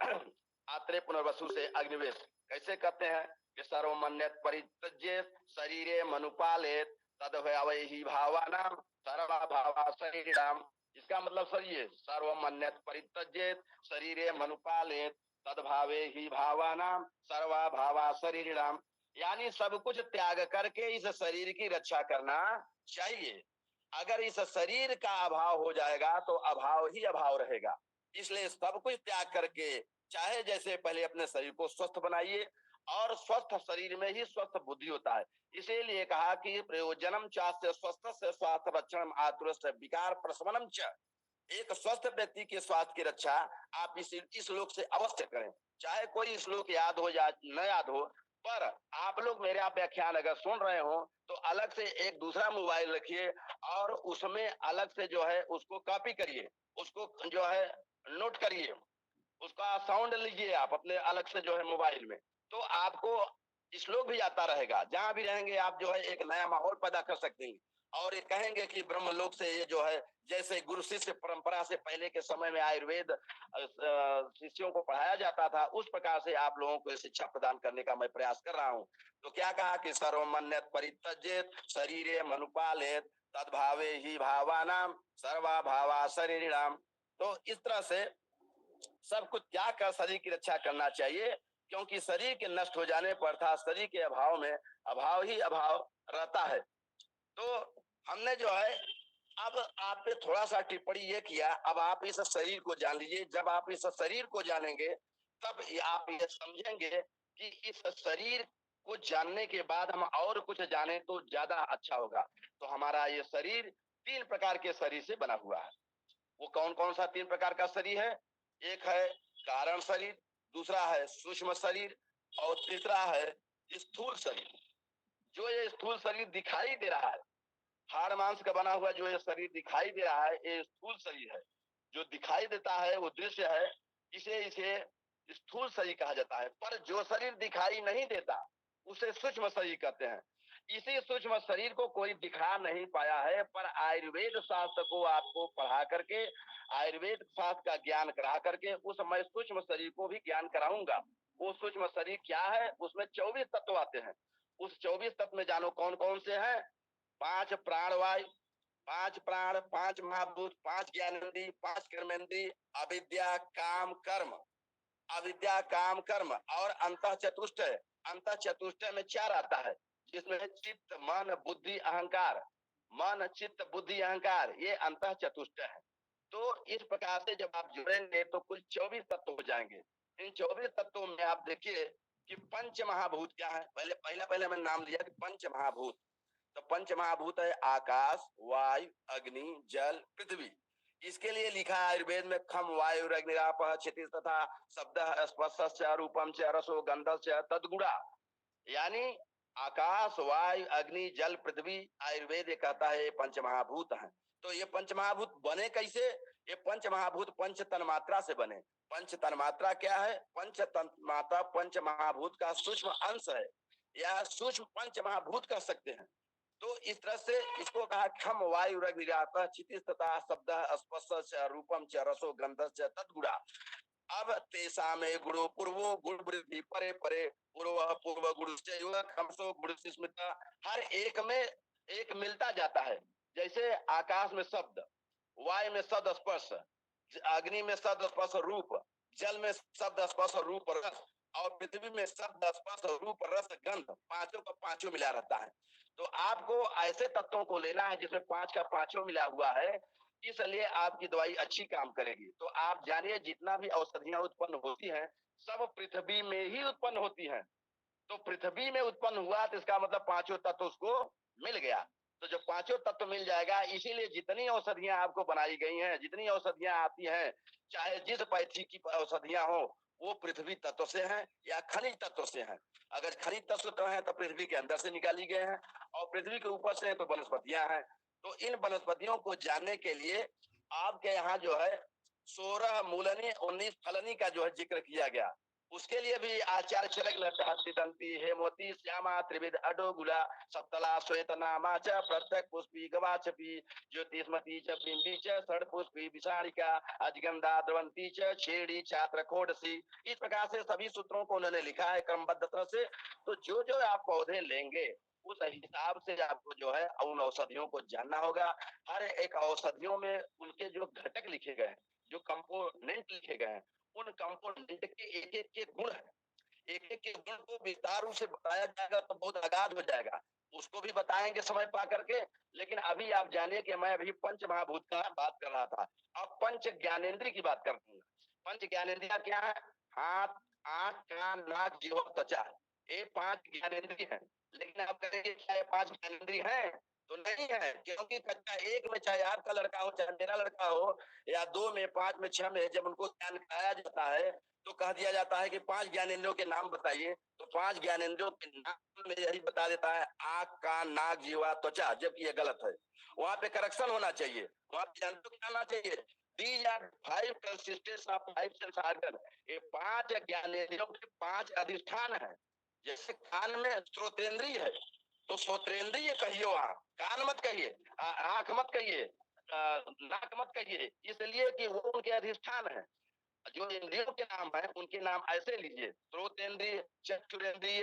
आत्रेय पुनर्वसु से अग्निवेश। कैसे कहते हैं कि सर्वमन्यत परित्यज्येत शरीरे मनुपालेत तद्भवैहि भावानां सर्वा भावा शरीराम। इसका मतलब सही, सर्वमन्यत परित्यज्येत शरीरे मनुपालेत तद्भावे ही भावानां सर्वा भावा शरीराम। यानी सब कुछ त्याग करके इस शरीर की रक्षा करना चाहिए। अगर इस शरीर का अभाव हो जाएगा तो अभाव ही अभाव रहेगा। इसलिए सब कुछ त्याग करके चाहे जैसे पहले अपने शरीर को स्वस्थ बनाइए, और स्वस्थ शरीर में ही स्वस्थ बुद्धि होता है। इसीलिए कहा कि प्रयोजनम चास्य स्वस्थ से स्वास्थ्य रक्षण आतुरस्य विकार प्रशमनम च। एक स्वस्थ व्यक्ति के स्वास्थ्य की रक्षा आप इस श्लोक से अवश्य करें। चाहे कोई श्लोक याद हो या न याद हो, पर आप लोग मेरा व्याख्यान अगर सुन रहे हो तो अलग से एक दूसरा मोबाइल रखिए और उसमें अलग से जो है उसको कॉपी करिए, उसको जो है नोट करिए, उसका साउंड लीजिए आप अपने अलग से जो है मोबाइल में, तो आपको श्लोक भी आता रहेगा। जहां भी रहेंगे आप जो है एक नया माहौल पैदा कर सकते हैं, और ये कहेंगे कि ब्रह्मलोक से ये जो है, जैसे गुरु शिष्य परंपरा से पहले के समय में आयुर्वेद शिष्यों को पढ़ाया जाता था, उस प्रकार से आप लोगों को शिक्षा प्रदान करने का मैं प्रयास कर रहा हूँ। तो क्या कहा कि सर्वमन्यत परित्यज्येत शरीरे मनुपालेत तद्भावे ही भावानां सर्वा भावा शरीराम। तो इस तरह से सब कुछ त्याग कर शरीर की रक्षा करना चाहिए, क्योंकि शरीर के नष्ट हो जाने पर अर्थात शरीर के अभाव में अभाव ही अभाव रहता है। तो हमने जो है अब आप पे थोड़ा सा टिप्पणी ये किया, अब आप इस शरीर को जान लीजिए। जब आप इस शरीर को जानेंगे तब आप ये समझेंगे कि इस शरीर को जानने के बाद हम और कुछ जाने तो ज्यादा अच्छा होगा। तो हमारा ये शरीर 3 प्रकार के शरीर से बना हुआ है। वो कौन कौन सा 3 प्रकार का शरीर है? एक है कारण शरीर, दूसरा है सूक्ष्म शरीर, और तीसरा है स्थूल शरीर। जो ये स्थूल शरीर दिखाई दे रहा है, हाड़ मांस का बना हुआ जो ये शरीर दिखाई दे रहा है, ये स्थूल शरीर है। जो दिखाई देता है वो दृश्य है, इसे स्थूल शरीर कहा जाता है। पर जो शरीर दिखाई नहीं देता उसे सूक्ष्म शरीर कहते हैं। इसी सूक्ष्म शरीर को कोई दिखा नहीं पाया है, पर आयुर्वेद शास्त्र को आपको पढ़ा करके, आयुर्वेद शास्त्र का ज्ञान करा करके उस मैं सूक्ष्म शरीर को भी ज्ञान कराऊंगा। वो सूक्ष्म शरीर क्या है? उसमें 24 तत्व आते हैं। उस 24 तत्व में जानो कौन कौन से हैं। 5 प्राणवायु, 5 प्राण, 5 महाभूत, 5 ज्ञानेंद्रिय, 5 कर्मेंद्रिय, अविद्या काम कर्म, अविद्या काम कर्म और अंतः चतुष्टय। अंतः चतुष्टय में 4 आता है, जिसमें चित्त मन बुद्धि अहंकार, मन चित्त बुद्धि अहंकार, ये अंतः चतुष्टय है। तो इस प्रकार से जब आप जुड़ेंगे तो कुल 24 तत्व हो जाएंगे। इन 24 तत्वों में आप देखिए कि पंच महाभूत क्या है। पहले मैंने नाम लिया कि पंच महाभूत। तो पंच महाभूत है आकाश, वायु, अग्नि, जल, पृथ्वी। इसके लिए लिखा है आयुर्वेद में खम वायु अग्निरापः क्षितिज तथा शब्द स्पर्श रूपम च रसो गंध तदगुणा। यानी आकाश, वायु, अग्नि, जल, पृथ्वी, आयुर्वेद ये कहता है ये पंच महाभूत है। तो ये पंच महाभूत बने कैसे? ये पंच महाभूत पंच तन्मात्रा से बने। पंच तन्मात्रा क्या है? पंच तन्मात्रा पंच महाभूत का सूक्ष्म अंश है, या सूक्ष्म पंच महाभूत कह सकते हैं। तो इस तरह से इसको कहा खम वायु क्षितिज तथा शब्द स्पर्श रूपम च रसो गंध तदगुणा। अब तेसा में गुणो पूर्वो गुण वृद्धि परे परे पूर्व पूर्व गुण खमसो गुण स्मृता। हर एक में एक मिलता जाता है। जैसे आकाश में शब्द, वायु में शब्द स्पर्श, अग्नि में शब्द स्पर्श रूप, जल में शब्द स्पर्श रूप रस, और पृथ्वी में शब्द स्पर्श रूप रस गंध, पांचों का पांचों मिला रहता है। तो आपको ऐसे तत्वों को लेना है जिसमें 5 का 5 मिला हुआ है, इसलिए आपकी दवाई अच्छी काम करेगी। तो आप जानिए जितना भी औषधियां उत्पन्न होती हैं सब पृथ्वी में ही उत्पन्न होती हैं। तो पृथ्वी में उत्पन्न हुआ तो इसका मतलब 5 तत्व उसको मिल गया। तो जब 5 तत्व मिल जाएगा, इसीलिए जितनी औषधियां आपको बनाई गई हैं, जितनी औषधियां आती हैं, चाहे जिस पैथी की औषधियां हो, वो पृथ्वी तत्व से हैं या खनिज तत्व से हैं। अगर खनिज तत्व तो है तो पृथ्वी के अंदर से निकाली गए हैं, और पृथ्वी के ऊपर से तो वनस्पतियां हैं। तो इन वनस्पतियों को जानने के लिए आपके यहाँ जो है 16 मूलनी 19 फलनी का जो है जिक्र किया गया। उसके लिए भी आचार्य चरक हस्तिदंती हेमवती श्यामा त्रिविध अडोगुला सप्तला श्वेतनामा च प्रत्यक पुष्पी गवाचपी ज्योतिष्मती च बिंबी च षड पुष्पी विषाणिका अजगंधा द्रवंती च छेड़ी छात्र खोडसी। इस प्रकार से सभी सूत्रों को उन्होंने लिखा है क्रमबद्ध तरह से। तो जो जो आप पौधे लेंगे उस हिसाब से आपको जो है उन औषधियों को जानना होगा। हर एक औषधियों में उनके जो घटक लिखे गए हैं, जो कंपोनेंट लिखे गए हैं, उन कंपोनेंट के एक के गुण है। एक के गुण को विस्तार रूप से बताया जाएगा तो बहुत अगाध हो जाएगा, उसको भी बताएंगे समय पा करके। लेकिन अभी आप जानिए कि मैं अभी पंच महाभूत का बात कर रहा था, अब पंच ज्ञानेंद्रिय की बात करते हैं। पंच ज्ञानेंद्रिय क्या है? हाथ, आंख, कान, नाक, जीभ, त्वचा, ये 5 ज्ञानेंद्रिय है। लेकिन आप कहेंगे क्या ये 5 ज्ञानेंद्रिय है? तो नहीं है, क्योंकि कक्षा 1 में चाहे आपका लड़का हो चाहे मेरा लड़का हो, या 2 में 5 में 6 में जब उनको ज्ञान कराया जाता है तो कह दिया जाता है कि 5 ज्ञानेंद्रियों के नाम बताइए। तो 5 ज्ञानेंद्रियों के नाम में यही बता देता है आंख, कान, नाक, जीवा, त्वचा, जबकि ये गलत है। वहां पे करेक्शन होना चाहिए, वहां पे क्या आना चाहिए? These are 5 consistency of 5 sense organ। ये 5 ज्ञानेंद्रियों के 5 अधिष्ठान है। जैसे कान में श्रोतेंद्रिय है, तो श्रोतेंद्रिय कहिए, वहां कान मत कहिए, आंख मत कहिए, नाक मत कहिए, इसलिए कि वो उनके अधिष्ठान है। जो इंद्रियों के नाम है उनके नाम ऐसे लीजिए, श्रोतेंद्रिय, चक्षुरेंद्रिय,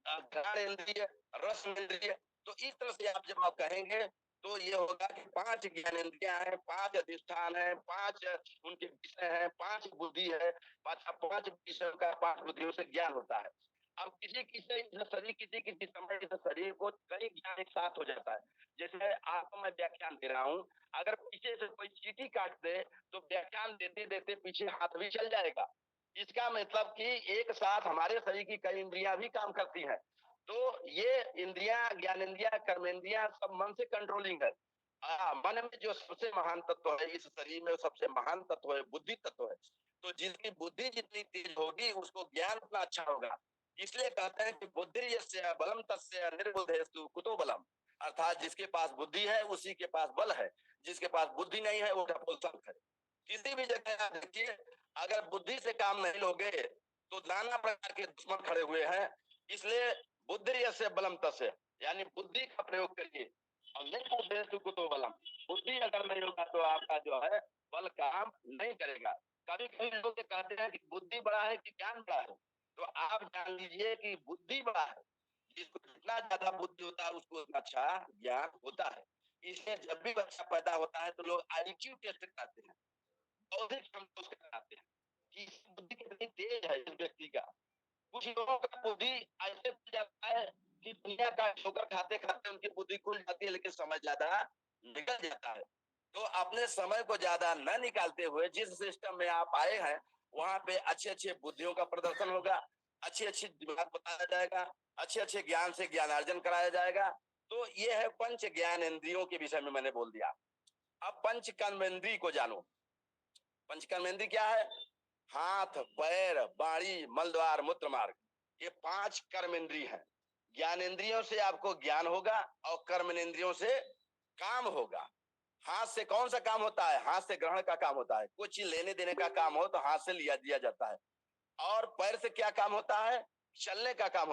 घ्राणेंद्रिय, रसनेंद्रिय। तो इस तरह से आप जब आप कहेंगे तो ये होगा कि 5 ज्ञानेंद्रियां हैं, 5 अधिष्ठान है, 5 उनके विषय है, 5 बुद्धि है, 5 विषयों का 5 बुद्धियों से ज्ञान होता है। अब किसी किसी शरीर किसी समय शरीर को कई ज्ञान एक साथ हो जाता है। जैसे आपको मैं व्याख्यान दे रहा हूँ, अगर पीछे से कोई चींटी काट दे तो व्याख्यान देते देते पीछे हाथ भी चल जाएगा। इसका मतलब कि एक साथ हमारे शरीर की कई इंद्रियां भी काम करती हैं। तो ये इंद्रियां, ज्ञानेंद्रियां, कर्मेंद्रियां सब मन से कंट्रोलिंग है। मन में जो सबसे महान तत्व है इस शरीर में, सबसे महान तत्व है बुद्धि तत्व है। तो जिसकी बुद्धि जितनी तेज होगी उसको ज्ञान उतना अच्छा होगा। इसलिए कहते हैं कि बुद्धि यस्य बलम तस्य निर्बुद्धेस्तु कुतो बलम। अर्थात जिसके पास बुद्धि है उसी के पास बल है, जिसके पास बुद्धि नहीं है वो नपुंसक है। किसी भी जगह आप देखिए, अगर बुद्धि से काम नहीं लोगे तो नाना प्रकार के दुश्मन खड़े हुए हैं। इसलिए बुद्धि से बलम तस्य, यानी बुद्धि का प्रयोग करिए। और नहीं बुद्धेस्तु कुतो बलम, बुद्धि अगर नहीं होगा तो आपका जो है बल काम नहीं करेगा। कभी कभी लोग कहते हैं कि बुद्धि बड़ा है कि ज्ञान बड़ा है। तो आप जान लीजिए कि बुद्धि बड़ा है, जिसको जितना ज्यादा बुद्धि होता है उसको उतना अच्छा ज्ञान होता है। इसलिए जब भी बच्चा पैदा होता है तो लोग आईक्यू टेस्ट कराते हैं, बौद्धिक क्षमता उसका कराते हैं कि इसकी बुद्धि कितनी तेज है इस व्यक्ति का। कुछ लोगों का बुद्धि ऐसे खुल जाता है कि दुनिया का ठोकर खाते खाते उनकी बुद्धि खुल जाती है, लेकिन समय ज्यादा निकल जाता है। तो अपने समय को ज्यादा न निकालते हुए जिस सिस्टम में आप आए हैं वहां पे अच्छे अच्छे बुद्धियों का प्रदर्शन होगा, अच्छी अच्छी दिमाग बताया जाएगा, अच्छे अच्छे ज्ञान से ज्ञानार्जन कराया जाएगा। तो ये है पंच ज्ञान इंद्रियों के विषय में मैंने बोल दिया। अब पंच कर्मेंद्री को जानो। पंच कर्मेंद्री क्या है? हाथ, पैर, बाड़ी, मलद्वार, मूत्र मार्ग, ये 5 कर्मेंद्रिय हैं। ज्ञानेंद्रियों से आपको ज्ञान होगा और कर्मेंद्रियों से काम होगा। हाथ से कौन सा काम होता है? हाथ से ग्रहण का काम होता है। कुछ लेने देने का काम हो तो हाथ से लिया दिया जाता है। और पैर से क्या काम होता है? चलने का काम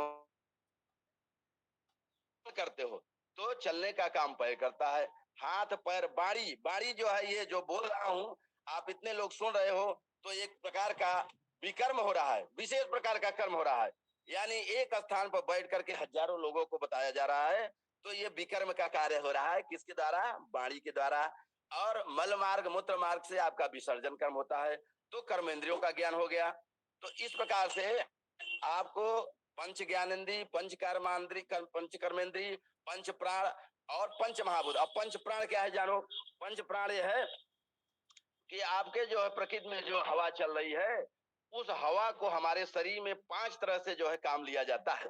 करते हो तो चलने का काम पैर करता है। हाथ, पैर, बाड़ी, बाड़ी जो है ये जो बोल रहा हूं, आप इतने लोग सुन रहे हो तो एक प्रकार का विकर्म हो रहा है, विशेष प्रकार का कर्म हो रहा है। यानी एक स्थान पर बैठ करके हजारों लोगों को बताया जा रहा है। तो ये विकर्म का कार्य हो रहा है किसके द्वारा? बाणी के द्वारा। और मल मार्ग, मूत्र मार्ग से आपका विसर्जन कर्म होता है। तो कर्मेंद्रियों का ज्ञान हो गया। तो इस प्रकार से आपको पंच ज्ञानेन्द्रीय, पंच कर्मांद्री, पंच कर्मेंद्रीय, पंच प्राण और पंच महाभूत। अब पंच प्राण क्या है जानो। पंच प्राण ये है कि आपके जो है प्रकृति में जो हवा चल रही है, उस हवा को हमारे शरीर में 5 तरह से जो है काम लिया जाता है।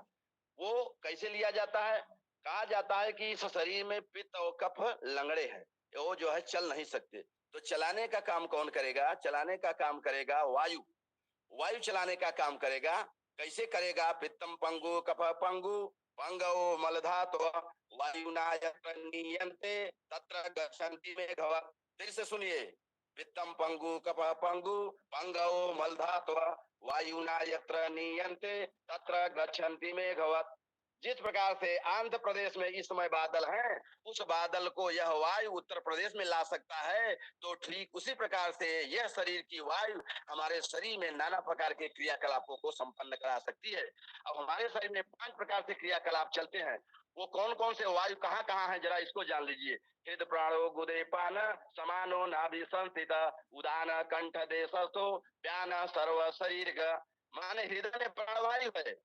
वो कैसे लिया जाता है? कहा जाता है कि इस शरीर में पित्त और कफ लंगड़े हैं, वो जो है चल नहीं सकते। तो चलाने का काम कौन करेगा? चलाने का काम करेगा वायु। वायु चलाने का काम करेगा। कैसे करेगा? पित्तम पंगु कफ पंगु पंगो मलधातो वायुना यत्र नीयन्ते तत्र गच्छन्ति मेघवत्। फिर से सुनिए। पित्तम पंगु कफ पंगु पंगो मलधातो वायुना यत्र नीयन्ते तत्र गच्छन्ति मेघवत्। जिस प्रकार से आंध्र प्रदेश में इस समय बादल हैं, उस बादल को यह वायु उत्तर प्रदेश में ला सकता है, तो ठीक उसी प्रकार से यह शरीर की वायु हमारे शरीर में नाना प्रकार के क्रियाकलापों को संपन्न करा सकती है। अब हमारे शरीर में 5 प्रकार से क्रियाकलाप चलते हैं। वो कौन कौन से वायु कहाँ कहाँ है जरा इसको जान लीजिए। हृद प्राणो गुदे पान समानो नाभि संस्थित उदान कंठ देशस्थो व्यान सर्व शरीर। माने हृदय में प्राणवायु है,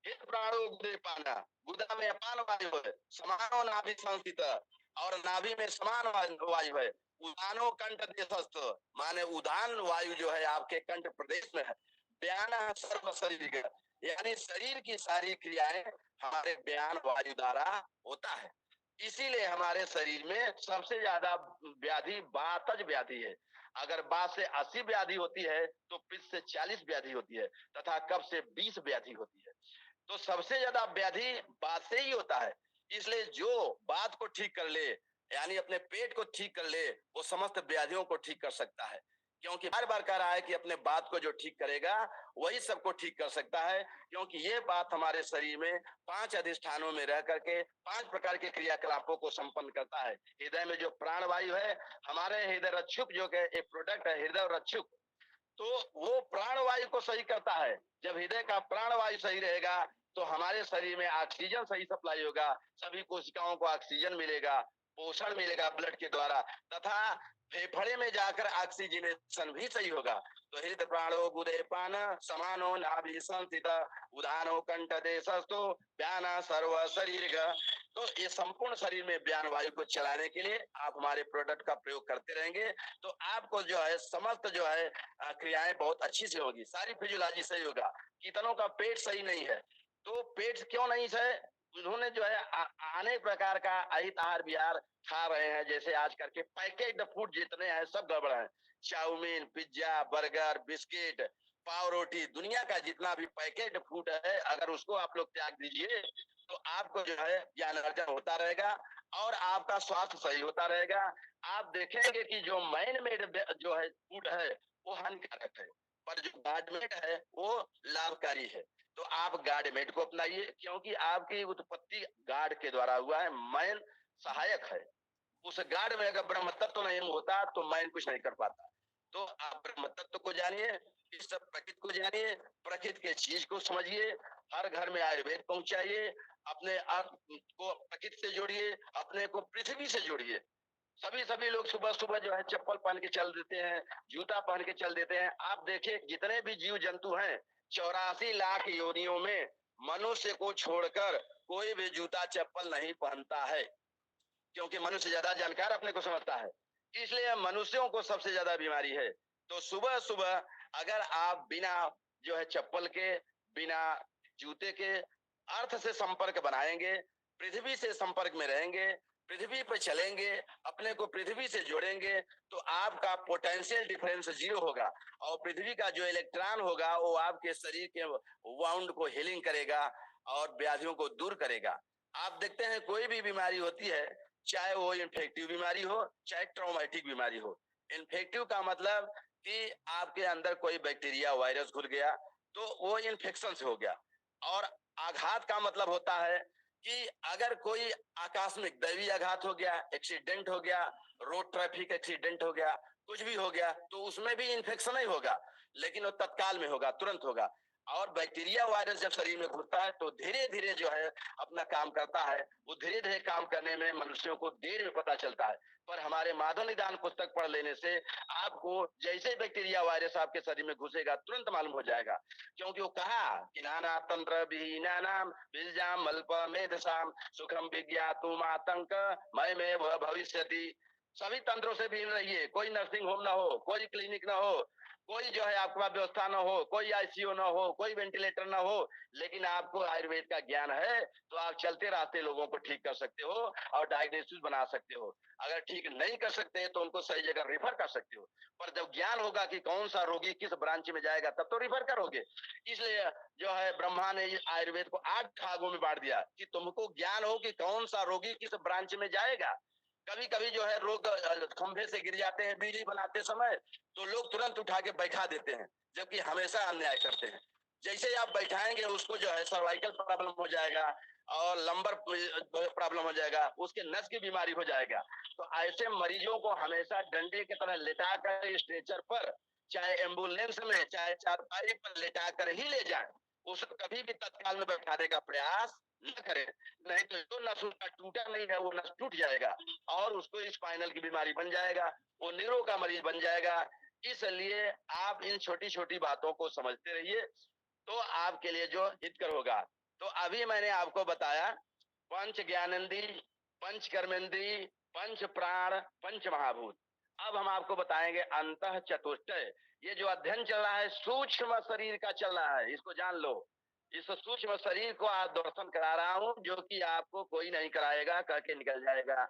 हित प्राणो गुदे पाना, गुदा में अपान वायु है, समानो नाभि संस्थित और नाभि में समान वायु है। उदानो कंठ देशस्थ, माने उदान वायु जो है आपके कंठ प्रदेश में है। व्यान सर्व शरीर, यानी शरीर की सारी क्रियाएं हमारे व्यान वायु द्वारा होता है। इसीलिए हमारे शरीर में सबसे ज्यादा व्याधि वातज व्याधि है। अगर बात से 80 व्याधि होती है तो पित्त से 40 व्याधि होती है तथा कफ से 20 व्याधि होती है। तो सबसे ज्यादा व्याधि बात से ही होता है। इसलिए जो बात को ठीक कर ले, यानी अपने पेट को ठीक कर ले, वो समस्त व्याधियों को ठीक कर सकता है। क्योंकि बार बार कह रहा है कि अपने बात को जो ठीक करेगा वही सबको ठीक कर सकता है। क्योंकि ये बात हमारे शरीर में 5 अधिष्ठानों में रह करके 5 प्रकार के क्रियाकलापों को संपन्न करता है। हृदय में जो प्राणवायु है, हमारे हृदय रक्षुक जो एक प्रोडक्ट है हृदय रक्षुक, तो वो प्राणवायु को सही करता है। जब हृदय का प्राणवायु सही रहेगा तो हमारे शरीर में ऑक्सीजन सही सप्लाई होगा, सभी कोशिकाओं को ऑक्सीजन मिलेगा, पोषण मिलेगा ब्लड के द्वारा, तथा फेफड़े में जाकर ऑक्सीजनेशन भी सही होगा। तो हृदय प्राणो गुदे पान समानो नाभि संस्थित उदानो कंठ देशस्थो व्यान सर्व शरीर। तो ये संपूर्ण शरीर में व्यान वायु को चलाने के लिए आप हमारे प्रोडक्ट का प्रयोग करते रहेंगे तो आपको जो है समस्त जो है क्रियाएं बहुत अच्छी से होगी, सारी फिजियोलॉजी सही होगा। कितनों का पेट सही नहीं है, तो पेट क्यों नहीं है? उन्होंने जो है अनेक प्रकार का अहित आहार विहार खा रहे हैं। जैसे आज करके पैकेट फूड जितने हैं सब गड़बड़ है। चाउमीन, पिज्जा, बर्गर, बिस्किट, पाव रोटी, दुनिया का जितना भी पैकेट फूड है अगर उसको आप लोग त्याग दीजिए तो आपको जो है ज्ञान अर्जन होता रहेगा और आपका स्वास्थ्य सही होता रहेगा। आप देखेंगे कि जो मैन मेड जो है फूड है वो हानिकारक है, पर जो गार्डमेड है वो लाभकारी है। तो आप गार्डमेड को अपनाइए, क्योंकि आपकी उत्पत्ति गार्ड के द्वारा हुआ है, मैन सहायक है। उस गार्ड में अगर ब्रह्म तत्व नहीं होता तो मैन कुछ नहीं कर पाता। तो आप ब्रह्म तत्व को जानिए इस सब प्रकृति को जानिए, प्रकृति के चीज को समझिए, हर घर में आयुर्वेद पहुंचाइए, अपने आप को प्रकृति से जोड़िए, अपने को पृथ्वी से जोड़िए। सभी लोग सुबह-सुबह जो है चप्पल पहन के चल देते हैं, जूता पहन के चल देते हैं। आप देखिए जितने भी जीव-जंतु हैं, 84 लाख योनियों में मनुष्य को छोड़कर कोई भी जूता-चप्पल नहीं पहनता है, क्योंकि मनुष्य ज़्यादा जानकार अपने को समझता है। इसलिए मनुष्यों को सबसे ज़्यादा बीमारी है। तो सुबह-सुबह अगर आप बिना जो है चप्पल के, बिना जूते के अर्थ से संपर्क बनाएँगे, पृथ्वी से संपर्क में रहेंगे, पृथ्वी पे चलेंगे, अपने को पृथ्वी से जोड़ेंगे, तो आपका पोटेंशियल डिफरेंस 0 होगा और पृथ्वी का जो इलेक्ट्रॉन होगा, वो आपके शरीर के वाउंड को हीलिंग करेगा और व्याधियों को दूर करेगा। आप देखते हैं कोई भी बीमारी होती है, चाहे वो इन्फेक्टिव बीमारी हो, चाहे ट्रॉमेटिक बीमारी हो। इन्फेक्टिव का मतलब कि आपके अंदर कोई बैक्टीरिया, वायरस घुस गया, तो वो इन्फेक्शन से हो गया। और आघात का मतलब होता है कि अगर कोई आकस्मिक दैवीय आघात हो गया, एक्सीडेंट हो गया, रोड ट्रैफिक एक्सीडेंट हो गया, कुछ भी हो गया, तो उसमें भी इन्फेक्शन ही होगा, लेकिन वो तत्काल में होगा, तुरंत होगा। और बैक्टीरिया वायरस जब शरीर में घुसता है, तो धीरे-धीरे जो है अपना काम करता है। वो धीरे-धीरे काम करने में मनुष्यों को देर में पता चलता है। पर हमारे माधव निदान पुस्तक पढ़ लेने से आपको जैसे ही बैक्टीरिया वायरस आपके शरीर में घुसेगा, तुरंत मालूम हो जाएगा। क्योंकि वो कहा कि नाना तंत्र विहीनानाम बीजाम अल्पमेधसाम सुखम विज्ञातुम आतंक मयमेव भविष्यति। सभी तंत्रों से भिन्न रहिए, कोई नर्सिंग होम ना हो, कोई क्लिनिक ना हो, कोई जो है आपके पास व्यवस्था ना हो, कोई आईसीयू ना हो, कोई वेंटिलेटर ना हो, लेकिन आपको आयुर्वेद का ज्ञान है, तो आप चलते रास्ते लोगों को ठीक कर सकते हो और डायग्नोसिस बना सकते हो। अगर ठीक नहीं कर सकते तो उनको सही जगह रेफर कर सकते हो। पर जब ज्ञान होगा कि कौन सा रोगी किस ब्रांच में जाएगा, तब तो रेफर करोगे। इसलिए जो है ब्रह्मा ने इस आयुर्वेद को 8 भागों में बांट दिया कि तुमको ज्ञान हो कि कौन सा रोगी किस ब्रांच में जाएगा। कभी-कभी जो है लोग खंभे से गिर जाते हैं बिजली बनाते समय, तो लोग तुरंत उठा के बैठा देते हैं, जबकि हमेशा अन्याय करते हैं। जैसे ही आप बैठाएँगे उसको जो है सर्वाइकल प्रॉब्लम हो जाएगा और लंबर प्रॉब्लम हो जाएगा, उसके नस की बीमारी हो जाएगा। तो ऐसे मरीजों को हमेशा डंडे की तरह लिटा कर स्ट्रेचर पर, चाहे एम्बुलेंस में, चाहे चारपाई पर लिटा कर ही ले जाएँ। उसको कभी भी तत्काल में बैठाने का प्रयास न करें, नहीं तो जो नस उसका टूटा नहीं है, वो नस टूट जाएगा और उसको स्पाइनल की बीमारी बन जाएगा, वो नीरो का मरीज बन जाएगा। इसलिए आप इन छोटी-छोटी बातों को समझते रहिए, तो आपके लिए जो हितकर होगा। तो अभी मैंने आपको बताया पंच ज्ञानेंद्री, पंच कर्मेंद्री, पंच प्राण, पंच महाभूत। अब हम आपको बताएंगे अंतः चतुष्टय। ये जो अध्ययन चल रहा है सूक्ष्म शरीर का चल रहा है, इसको जान लो। इस सूक्ष्म शरीर को आज दर्शन करा रहा हूँ, जो कि आपको कोई नहीं कराएगा, कह के निकल जाएगा।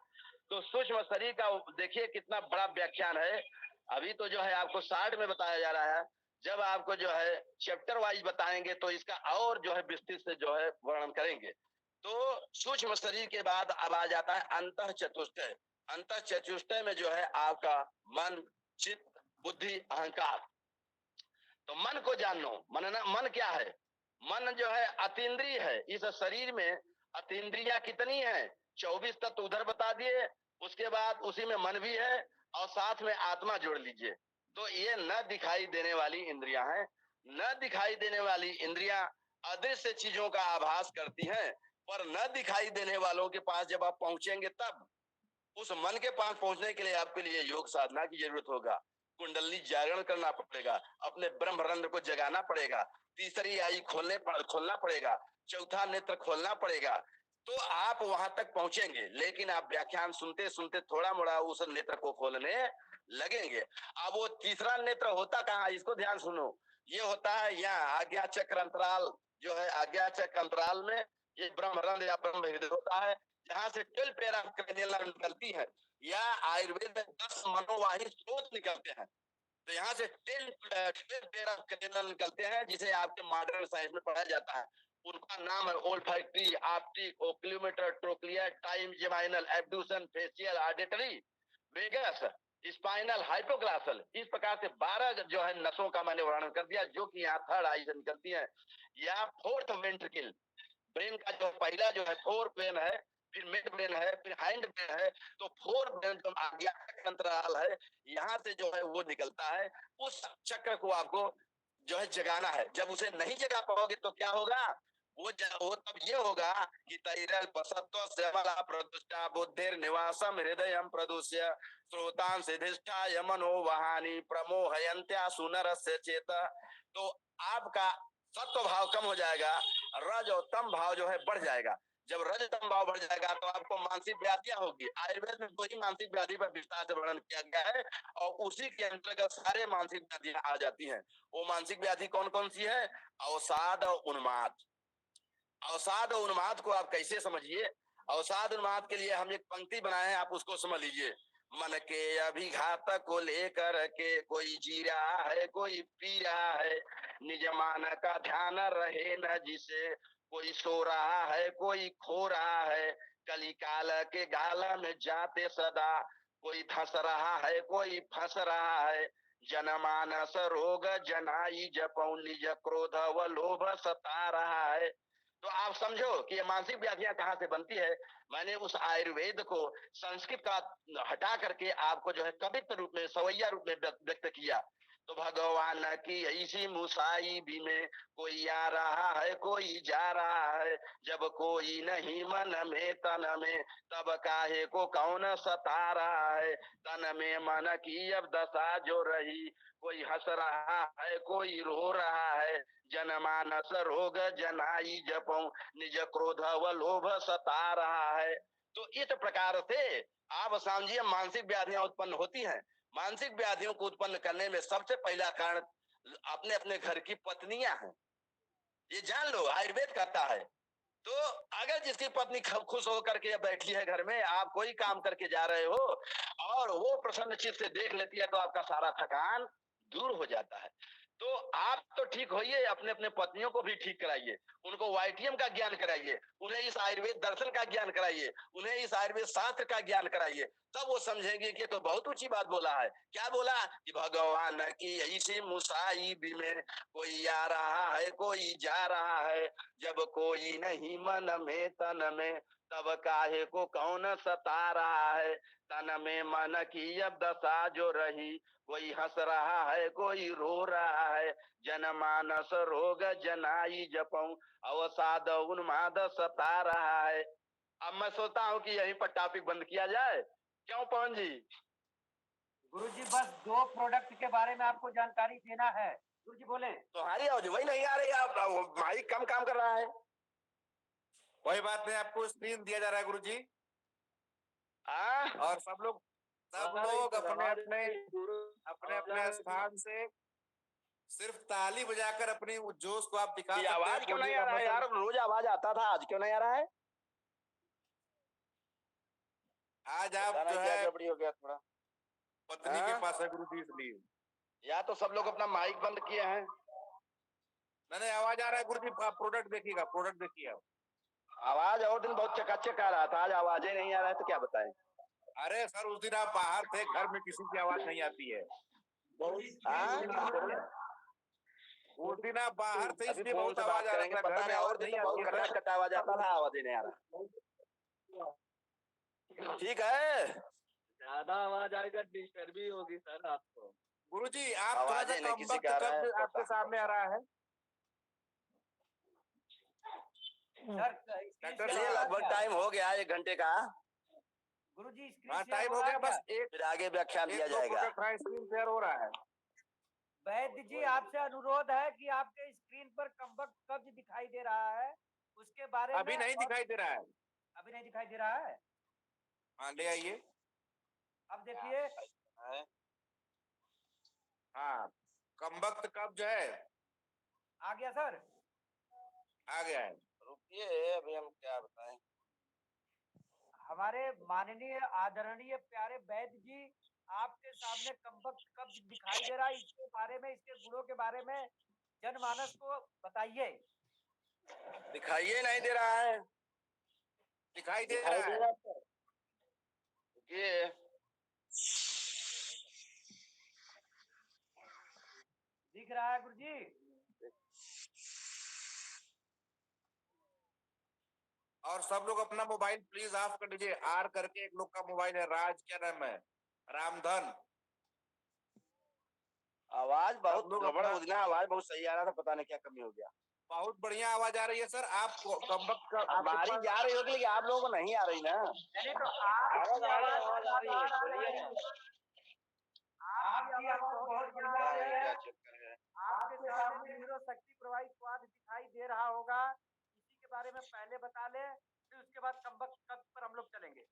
तो सूक्ष्म शरीर का देखिए कितना बड़ा व्याख्यान है। अभी तो जो है आपको शार्ट में बताया जा रहा है, जब आपको जो है चैप्टर वाइज बताएंगे तो इसका और जो है विस्तृत से जो है वर्णन करेंगे। तो सूक्ष्म शरीर के बाद अब आ जाता है अंतः चतुष्टय। अंतः चतुष्टय में जो है आपका मन, चित्त, बुद्धि, अहंकार। तो मन को जानो। मन क्या है? मन जो है अतीन्द्रिय है। इस शरीर में अतीन्द्रियां कितनी है? 24 तत्व उधर बता दिए, उसके बाद उसी में मन भी है और साथ में आत्मा जोड़ लीजिए। तो ये न दिखाई देने वाली इंद्रियां हैं। न दिखाई देने वाली इंद्रियां अदृश्य चीजों का आभास करती हैं, पर न दिखाई देने वालों के पास जब आप पहुंचेंगे तब उस मन के पास पहुंचने के लिए आपके लिए योग साधना की जरूरत होगा, कुंडली जागरण करना पड़ेगा, अपने ब्रह्म रंध्र को जगाना पड़ेगा, तीसरी आई खोलना पड़ेगा, चौथा नेत्र खोलना पड़ेगा। तो आप वहां तक पहुंचेंगे, लेकिन आप व्याख्यान सुनते सुनते थोड़ा मोड़ा उस नेत्र को खोलने लगेंगे। अब वो तीसरा नेत्र होता कहाँ, इसको ध्यान सुनो। ये होता है यहाँ आज्ञा चक्र अंतराल, जो है आज्ञा चक्र अंतराल में ये ब्रह्म रंध्र या ब्रह्म हृदय होता है, जहां से 12 पेयर ऑफ क्रेनियल नर्व निकलती है, या आयुर्वेद में 10 मनोवाही स्रोत निकलते हैं। तो यहाँ से 12 पेयर ऑफ क्रेनियल निकलते हैं, जिसे आपके मॉडर्न साइंस में पढ़ाया जाता है। उनका नाम है olfactory, optic, oculomotor, trochlear, trigeminal, abduction, facial, auditory, vagus, spinal, hypoglossal. इस प्रकार से 12 जो है नसों का मैंने वर्णन कर दिया, जो कि यहाँ थर्ड आई से निकलती है, या फोर्थ वेंट्रिकल। ब्रेन का जो पहला जो है फोर ब्रेन है, फिर मिड ब्रेन है, फिर हाइंड ब्रेन है। तो फोर ब्रेन जो आज्ञा अंतराल है, यहाँ से जो है वो निकलता है। उस चक्र को आपको जो है जगाना है। जब उसे नहीं जगा पाओगे तो क्या होगा, वो तब ये होगा कि तैरल पसत्व श्यामला प्रदुष्टा बुद्धिर निवासम हृदय प्रदुष्य श्रोतान सिधिष्ठाय मनो वहानी प्रमोहयंत्या सुनर से चेत। तो आपका सत्व भाव कम हो जाएगा, रज और तम भाव जो है बढ़ जाएगा। जब रज तम भाव बढ़ जाएगा तो आपको मानसिक व्याधियां होगी। आयुर्वेद में वही मानसिक व्याधि पर विस्तार से वर्णन किया गया है और उसी के अंतर्गत सारे मानसिक व्याधियां आ जाती हैं। वो मानसिक व्याधि कौन कौन सी है? अवसाद और उन्माद। अवसाद और उन्माद को आप कैसे समझिए? अवसाद उन्माद के लिए हम एक पंक्ति बनाए हैं, आप उसको समझ लीजिए। मन के अभिघात को लेकर के कोई जी रहा है, कोई पी रहा है, निज मान का ध्यान रहे न जिसे, कोई सो रहा है, कोई खो रहा है, कली काल के गाला में जाते सदा, कोई धंस रहा है, कोई फंस रहा है, जनमानस रोग जनाई जपौ, निज क्रोध व लोभ सता रहा है। तो आप समझो कि ये मानसिक व्याधियां कहाँ से बनती है। मैंने उस आयुर्वेद को संस्कृत का हटा करके आपको जो है कवित्व रूप में, सवैया रूप में व्यक्त किया। तो भगवान की ऐसी मुसाई भी में कोई आ रहा है, कोई जा रहा है, जब कोई नहीं मन में तन में, तब काहे को कौन सता रहा है, तन में मन की अब दशा जो रही, कोई हंस रहा है, कोई रो रहा है, जनमानस रोग जनाई जपौ, निज क्रोध व लोभ सता रहा है। तो इस प्रकार से आप समझिए मानसिक व्याधियां उत्पन्न होती हैं। मानसिक व्याधियों को उत्पन्न करने में सबसे पहला कारण अपने अपने घर की पत्नियां हैं। ये जान लो, आयुर्वेद कहता है। तो अगर जिसकी पत्नी खुश होकर के बैठी है घर में, आप कोई काम करके जा रहे हो और वो प्रसन्न चित्त से देख लेती है, तो आपका सारा थकान दूर हो जाता है। तो आप तो ठीक होइए, अपने अपने पत्नियों को भी ठीक कराइए, उनको वाईटीएम का ज्ञान कराइए, उन्हें इस आयुर्वेद दर्शन का ज्ञान कराइए, उन्हें इस आयुर्वेद शास्त्र का ज्ञान कराइए। तब वो समझेंगे कि तो बहुत ऊंची बात बोला है। क्या बोला कि भगवान की ऐसी मुसाई भी में कोई आ रहा है, कोई जा रहा है, जब कोई नहीं मन में तन में, तब काहे को कौन सता रहा है, तन में मन की अब दशा जो रही, कोई हंस रहा है, कोई रो रहा है, जनमानस रोग जनाई जपौ, अवसाद उन्माद सता रहा है। अब मैं सोचता हूँ कि यहीं पर टॉपिक बंद किया जाए, क्यों पवन जी? गुरुजी बस 2 प्रोडक्ट के बारे में आपको जानकारी देना है। गुरुजी बोले। तुम्हारी आवाज वही नहीं आ रही, आप माइक कम काम कर रहा है। कोई बात नहीं, आपको स्क्रीन दिया जा रहा है गुरुजी। और सब लोग अपने अपने स्थान से सिर्फ ताली बजाकर अपनी उस जोश को आप दिखा सकते हैं। आवाज क्यों नहीं आ रहा है यार? रोज आवाज आता था, आज क्यों नहीं आ रहा है? आज आप जो है गड़बड़ी हो गया थोड़ा, पत्नी के पास है गुरुजी, इसलिए या तो सब लोग अपना माइक बंद किए हैं। नहीं, आवाज आ रहा है गुरुजी। प्रोडक्ट देखिएगा, प्रोडक्ट देखिए आप। आवाज और दिन बहुत चकाचक आ रहा था, आज आवाजें नहीं आ रहा है, तो क्या बताएं। अरे सर, उस दिन आप बाहर थे, घर में किसी की आवाज नहीं आती है। उस दिन आप बाहर थे, इसलिए बहुत आवाज आ रहा था। पता नहीं, और दिन बहुत कटा आवाज आता था, आवाज नहीं आ रहा। ठीक है, ज्यादा आवाज आएगा डिस्टर्ब भी होगी सर आपको। गुरुजी आप थोड़ा सा कम वक्त कब आपके सामने आ रहा है? सर लगभग टाइम हो गया 1 घंटे का। गुरुजी टाइम हो गया, बस एक फिर आगे व्याख्यान दिया जाएगा। स्क्रीन शेयर हो रहा है। वैद्य जी आपसे अनुरोध है कि आपके स्क्रीन पर कमबख्त कब्ज दिखाई दे रहा है, उसके बारे में अभी नहीं दिखाई दे रहा है। अभी नहीं दिखाई दे रहा है। हाँ, ले आइए। अब देखिए। हाँ, कमबख्त कब्ज है। आ गया सर? आ गया है। रुकिए, अभी हम क्या बताएं। हमारे माननीय आदरणीय प्यारे वैद्य जी, आपके सामने कमबख्त कब्ज दिखाई दे रहा है, इसके बारे में, इसके गुणों के बारे में जनमानस को बताइए। दिखाइए नहीं दे रहा है। दिखाई दे रहा है। ये दिख रहा है गुरुजी? और सब लोग अपना मोबाइल प्लीज ऑफ कर दीजिए। आर करके एक लोग का मोबाइल है, राज क्या नाम है, रामधन। आवाज बहुत सब लोग गड़बड़ अपना- हो गई ना, आवाज बहुत सही आ रहा था, पता नहीं क्या कमी हो गया। बहुत बढ़िया आवाज आ रही है सर। आप कमबख्त का आपके हमारी पास- जा रही होगी, लेकिन आप लोगों को नहीं आ रही ना। नहीं तो आपकी आवाज लगातार आ रही है। आपकी आवाज बहुत बढ़िया आ रही क्या है। चक्कर है? आपके सामने न्यूरो शक्ति प्रवाही स्वाद दिखाई दे रहा होगा, इसी के बारे में पहले बता ले, फिर उसके बाद कम्बख्त कब पर हम लोग चलेंगे।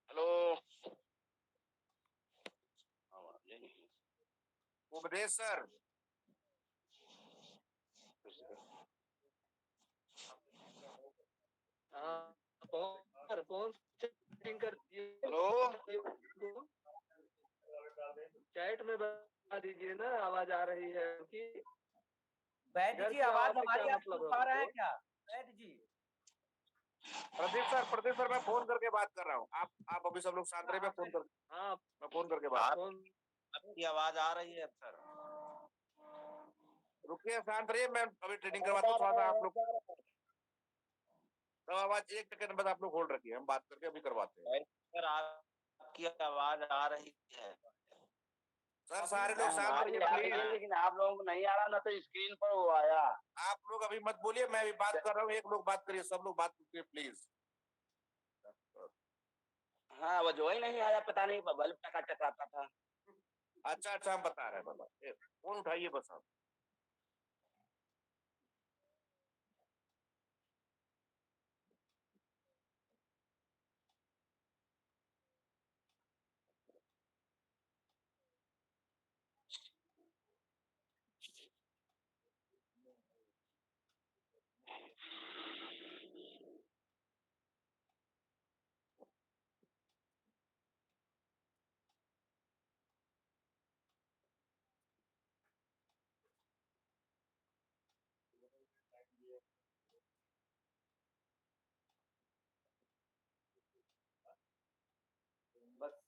हेलो, उपदेश सर। फोन सेटिंग कर दिए। हेलो, चैट में बता दीजिए ना, आवाज आ रही है कि वैद्य जी की आवाज आवाज से हमारी क्या आप मतलब सुन है पा रहे हैं उनको? क्या वैद्य जी? प्रदीप सर मैं फोन करके बात कर रहा हूँ। आप अभी सब लोग शांत रहे, मैं फोन कर हाँ मैं फोन करके बात। फोन आपकी आवाज आ रही है सर। रुकिए, शांत रहिए, मैं अभी ट्रेनिंग करवाता हूँ थोड़ा सा। आप लोग तो आवाज 1 सेकंड बाद आप लोग होल्ड रखिए, हम बात करके अभी करवाते हैं। सर आपकी आवाज आ रही है। सर सारे लोग शांत हमारी रहिए आ रही है, प्लीज। लेकिन आप लोगों को नहीं आ रहा ना, तो स्क्रीन पर वो आया। आप लोग अभी मत बोलिए, मैं अभी बात कर रहा हूँ। एक लोग बात करिए, सब लोग बात करिए प्लीज। हाँ, वो जो ही नहीं आया, पता नहीं बल्ब टका टकाता था। अच्छा हम बता रहे हैं बाबा, फोन उठाइए बस आप। बस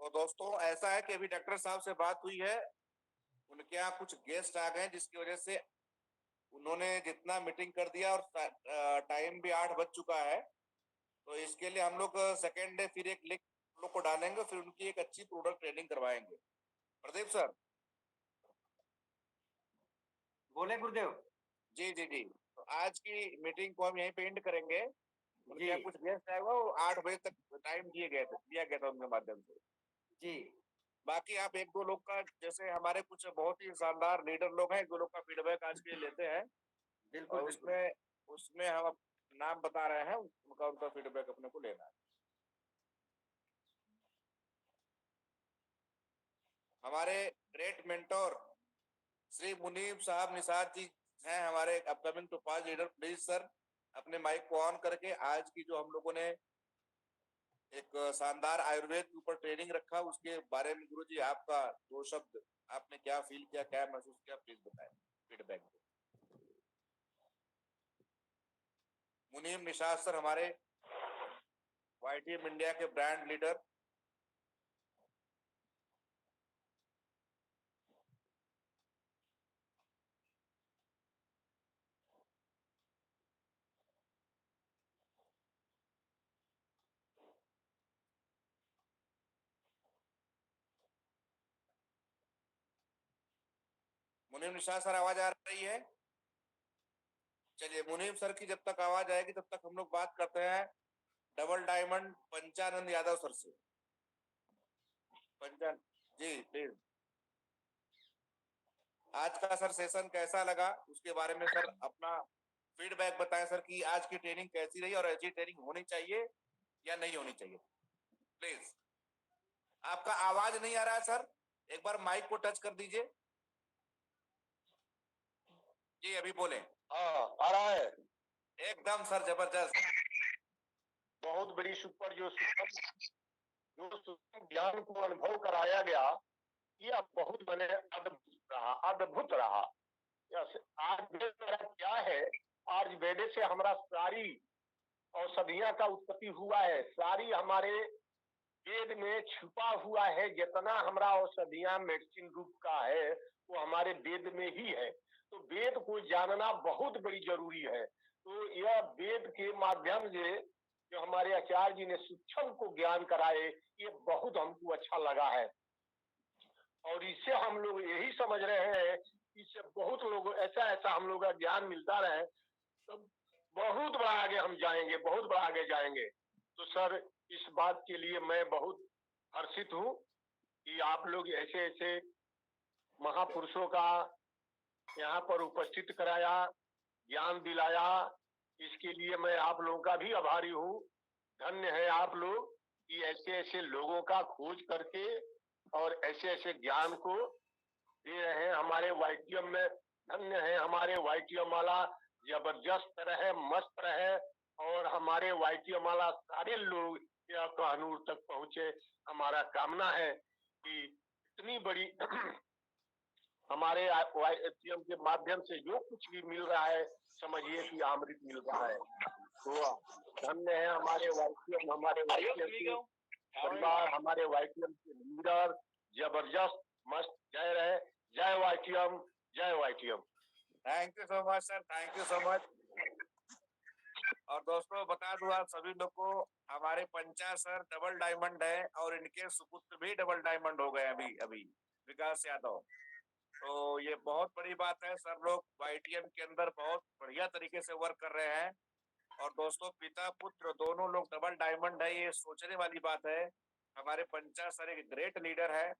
तो दोस्तों ऐसा है कि अभी डॉक्टर साहब से बात हुई है, उनके यहाँ कुछ गेस्ट आ गए जिसकी वजह से उन्होंने जितना मीटिंग कर दिया और टाइम भी 8 बज चुका है, तो इसके लिए हम लोग सेकेंड डे फिर एक लिंक लोग को डालेंगे, फिर उनकी एक अच्छी प्रोडक्ट ट्रेनिंग करवाएंगे। प्रदीप सर। बोले गुरुदेव। जी जी जी, तो आज की मीटिंग को हम यहीं पे एंड करेंगे। उनके जी यहाँ कुछ गेस्ट आए हुआ, वो 8 बजे तक टाइम दिया गया था उनके माध्यम से। जी बाकी आप एक दो लोग का, जैसे हमारे कुछ बहुत ही शानदार लीडर लोग हैं, एक दो लोग का फीडबैक आज के लिए लेते हैं, बिल्कुल और बिल्कुल। उसमें हम नाम बता रहे हैं, उनका फीडबैक अपने को लेना है। हमारे ग्रेट मेंटोर श्री मुनीब साहब निसार जी हैं हमारे upcoming topaz leader. Please sir अपने माइक को ऑन करके आज की जो हम लोगों ने एक शानदार आयुर्वेद के ऊपर ट्रेनिंग रखा, उसके बारे में गुरु जी आपका 2 शब्द, आपने क्या फील किया, क्या महसूस किया, प्लीज बताएं फीडबैक। मुनीम निशाद सर हमारे YTM इंडिया के ब्रांड लीडर। मुनीम निशाद सर आवाज आ रही है? चलिए, मुनीम सर की जब तक आवाज आएगी तब तक हम लोग बात करते हैं double diamond Panchanand Yadav sir से। पंचान जी प्लीज। आज का सर सेशन कैसा लगा, उसके बारे में सर अपना फीडबैक बताएं सर कि आज की ट्रेनिंग कैसी रही और ऐसी ट्रेनिंग होनी चाहिए या नहीं होनी चाहिए, प्लीज। आपका आवाज नहीं आ रहा है सर, एक बार माइक को टच कर दीजिए। जी अभी बोले। हाँ आ रहा है। एकदम सर जबरदस्त। बहुत बड़ी सुपर जो ज्ञान को अनुभव कराया गया, यह बहुत मैंने अद्भुत रहा। आज मेरा क्या है, आज वेदे से हमारा सारी औषधियां का उत्पत्ति हुआ है, सारी हमारे वेद में छुपा हुआ है। जितना हमारा औषधियां मेडिसिन रूप का है वो हमारे वेद में ही है। तो वेद को जानना बहुत बड़ी जरूरी है। तो यह वेद के माध्यम से जो हमारे आचार्य जी ने सूक्ष्म को ज्ञान कराए, ये बहुत हमको अच्छा लगा है। और इससे हम लोग यही समझ रहे हैं, इससे बहुत लोग ऐसा हम लोग का ज्ञान मिलता रहे तो बहुत बड़ा आगे हम जाएंगे, बहुत बड़ा आगे जाएंगे। तो सर इस बात के लिए मैं बहुत हर्षित हूँ कि आप लोग ऐसे ऐसे महापुरुषों का यहाँ पर उपस्थित कराया, ज्ञान दिलाया, इसके लिए मैं आप लोगों का भी आभारी हूँ। धन्य है आप लोग कि ऐसे ऐसे लोगों का खोज करके और ऐसे ऐसे ज्ञान को दे रहे हैं हमारे YTM में। धन्य है हमारे YTM वाला, जबरदस्त रहे, मस्त रहे, और हमारे YTM वाला सारे लोग यह कहनूर तक पहुंचे। हमारा कामना है कि इतनी बड़ी हमारे YTM के माध्यम से जो कुछ भी मिल रहा है, समझिए कि अमृत मिल रहा है। तो धन्य है हमारे YTM, हमारे YTM के परिवार, हमारे YTM के लीडर, जबरदस्त मस्त। जय रहे, जय YTM, जय YTM। Thank you so much sir, thank you so much. और दोस्तों बता दूं आप सभी लोग को, हमारे पंचा सर डबल डायमंड है और इनके सुपुत्र भी डबल डायमंड हो गए अभी अभी, विकास यादव। तो ये बहुत बड़ी बात है, सर लोग YTM के अंदर बहुत बढ़िया तरीके से वर्क कर रहे हैं। और दोस्तों पिता पुत्र दोनों लोग डबल डायमंड है, ये सोचने वाली बात है। हमारे पंचा सर एक ग्रेट लीडर है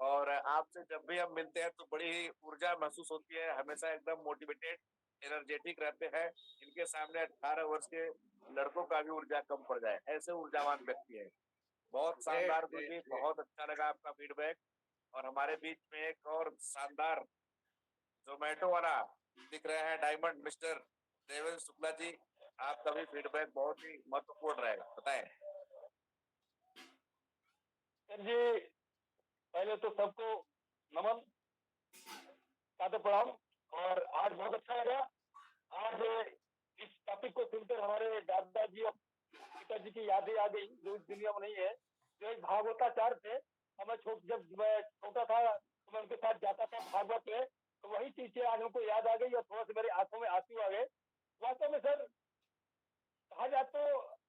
और आपसे जब भी हम मिलते हैं तो बड़ी ही ऊर्जा महसूस होती है, हमेशा एकदम मोटिवेटेड एनर्जेटिक रहते हैं। इनके सामने 18 वर्ष के लड़कों का भी ऊर्जा कम पड़ जाए, ऐसे ऊर्जावान व्यक्ति है। बहुत शानदार गुरुजी, बहुत अच्छा लगा आपका फीडबैक। और हमारे बीच में एक और शानदार जोमेटो वाला दिख रहे हैं डायमंड, मिस्टर देवेंद्र शुक्ला जी, आपका भी फीडबैक बहुत ही महत्वपूर्ण रहेगा, बताएं। सर जी पहले तो सबको नमन, सादर प्रणाम। और आज बहुत अच्छा लगा, आज इस टॉपिक को सुनकर हमारे दादाजी और पिताजी की यादें आ गई, जो इस दुनिया में नहीं है। जो एक भागवताचार्य थे, जब मैं छोटा था तो मैं उनके साथ जाता था भागवत में, तो वही चीजें आज हमको याद आ गई और थोड़ा सा मेरी आंखों में आंसू आ गए। वास्तव में सर कहा जाए तो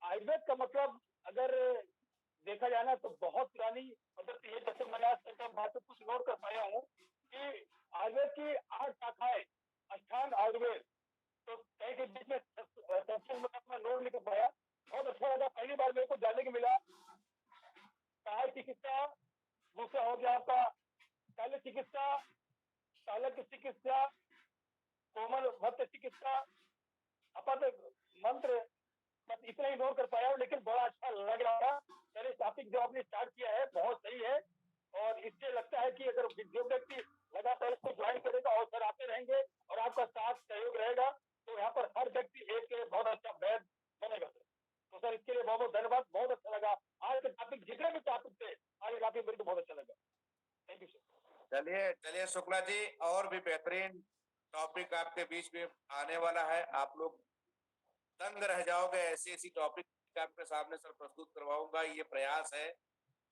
आयुर्वेद का मतलब अगर देखा जाए ना तो बहुत पुरानी पद्धति है। जैसे मैं आज तक बात से कुछ नोट कर पाया हूँ कि आयुर्वेद की 8 शाखाएं, अष्टांग आयुर्वेद, तो कहीं के बीच में मैं नोट नहीं कर पाया। बहुत अच्छा लगा, पहली बार मेरे को जानने को मिला। सहायक चिकित्सा, दूसरा हो गया आपका शल्य चिकित्सा, चालक चिकित्सा, कोमल भक्त चिकित्सा, अपद मंत्र, बस इतना ही नोट कर पाया हूँ, लेकिन बड़ा अच्छा लग रहा था। पहले टॉपिक जो आपने स्टार्ट किया है बहुत सही है, और इससे लगता है कि अगर जो व्यक्ति लगातार इसको ज्वाइन करेगा और सर आते रहेंगे और आपका साथ सहयोग रहेगा तो यहाँ पर हर व्यक्ति एक बहुत अच्छा वैद बनेगा सर। तो सर इसके लिए बहुत बहुत धन्यवाद, बहुत अच्छा लगा। आज के टॉपिक जितने भी टॉपिक थे आज टॉपिक मेरे को बहुत अच्छा लगा। Thank you sir. चलिए शुक्ला जी, और भी बेहतरीन टॉपिक आपके बीच में आने वाला है। आप लोग दंग रह जाओगे, ऐसी ऐसी टॉपिक आपके सामने सर प्रस्तुत करवाऊंगा। ये प्रयास है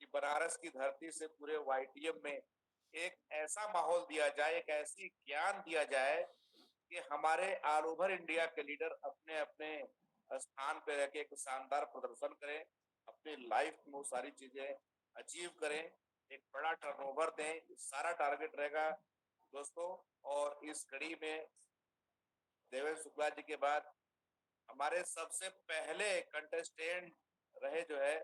कि बनारस की धरती से पूरे वाईटीएम में एक ऐसा माहौल दिया जाए, एक ऐसी ज्ञान दिया जाए कि हमारे ऑल ओवर इंडिया के लीडर अपने अपने स्थान पे रह के एक शानदार प्रदर्शन करें, अपनी लाइफ में वो सारी चीजें अचीव करें, एक बड़ा टर्नओवर दें। सारा टारगेट रहेगा दोस्तों। और इस कड़ी में देवेंद्र शुक्ला जी के बाद हमारे सबसे पहले कंटेस्टेंट रहे जो है,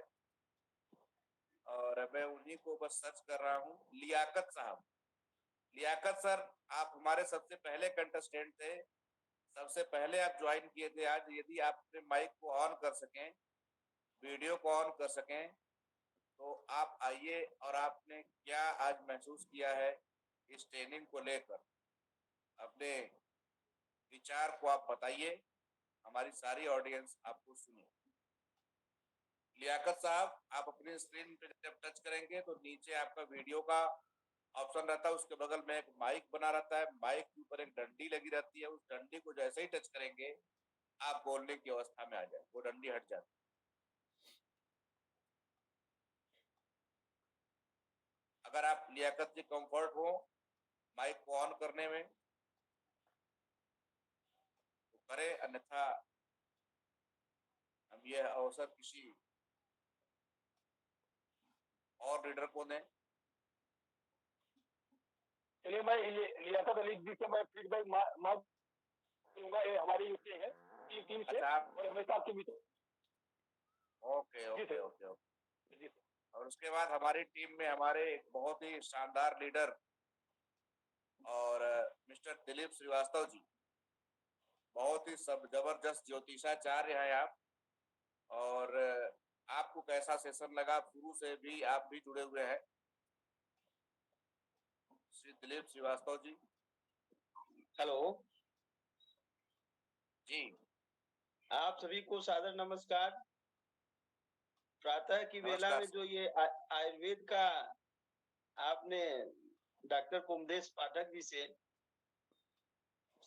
और मैं उन्हीं को बस सर्च कर रहा हूँ, लियाकत साहब। लियाकत सर, आप हमारे सबसे पहले कंटेस्टेंट थे, सबसे पहले आप ज्वाइन किए थे आज। यदि आप अपने माइक को ऑन कर सकें, वीडियो को ऑन कर सकें, तो आप आइए और आपने क्या आज महसूस किया है इस ट्रेनिंग को लेकर, अपने विचार को आप बताइए। हमारी सारी ऑडियंस आपको सुने। लियाकत साहब, आप अपनी स्क्रीन पे जब टच करेंगे तो नीचे आपका वीडियो का ऑप्शन रहता है, उसके बगल में एक माइक बना रहता है, माइक के ऊपर एक डंडी लगी रहती है। उस डंडी को जैसे ही टच करेंगे आप बोलने की अवस्था में आ जाए, वो डंडी हट जाती है। अगर आप लियाकत जी कंफर्ट हो माइक को ऑन करने में तो करें, अन्यथा हम यह अवसर किसी और लीडर को दें। चलिए मैं लियाकत अली जी से मैं फीडबैक दूंगा। ये हमारी यूटी है टीम से, और हमेशा आपकी meeting. Okay okay okay okay ji. और उसके बाद हमारी टीम में हमारे एक बहुत ही शानदार लीडर और मिस्टर दिलीप श्रीवास्तव जी, बहुत ही सब जबरदस्त ज्योतिषाचार्य हैं आप। और आपको कैसा सेशन लगा? शुरू से भी आप भी जुड़े हुए हैं, श्री दिलीप श्रीवास्तव जी। हेलो जी, आप सभी को सादर नमस्कार। प्रातः की वेला में जो ये आयुर्वेद का आपने डॉक्टर कुमदेश पाठक जी से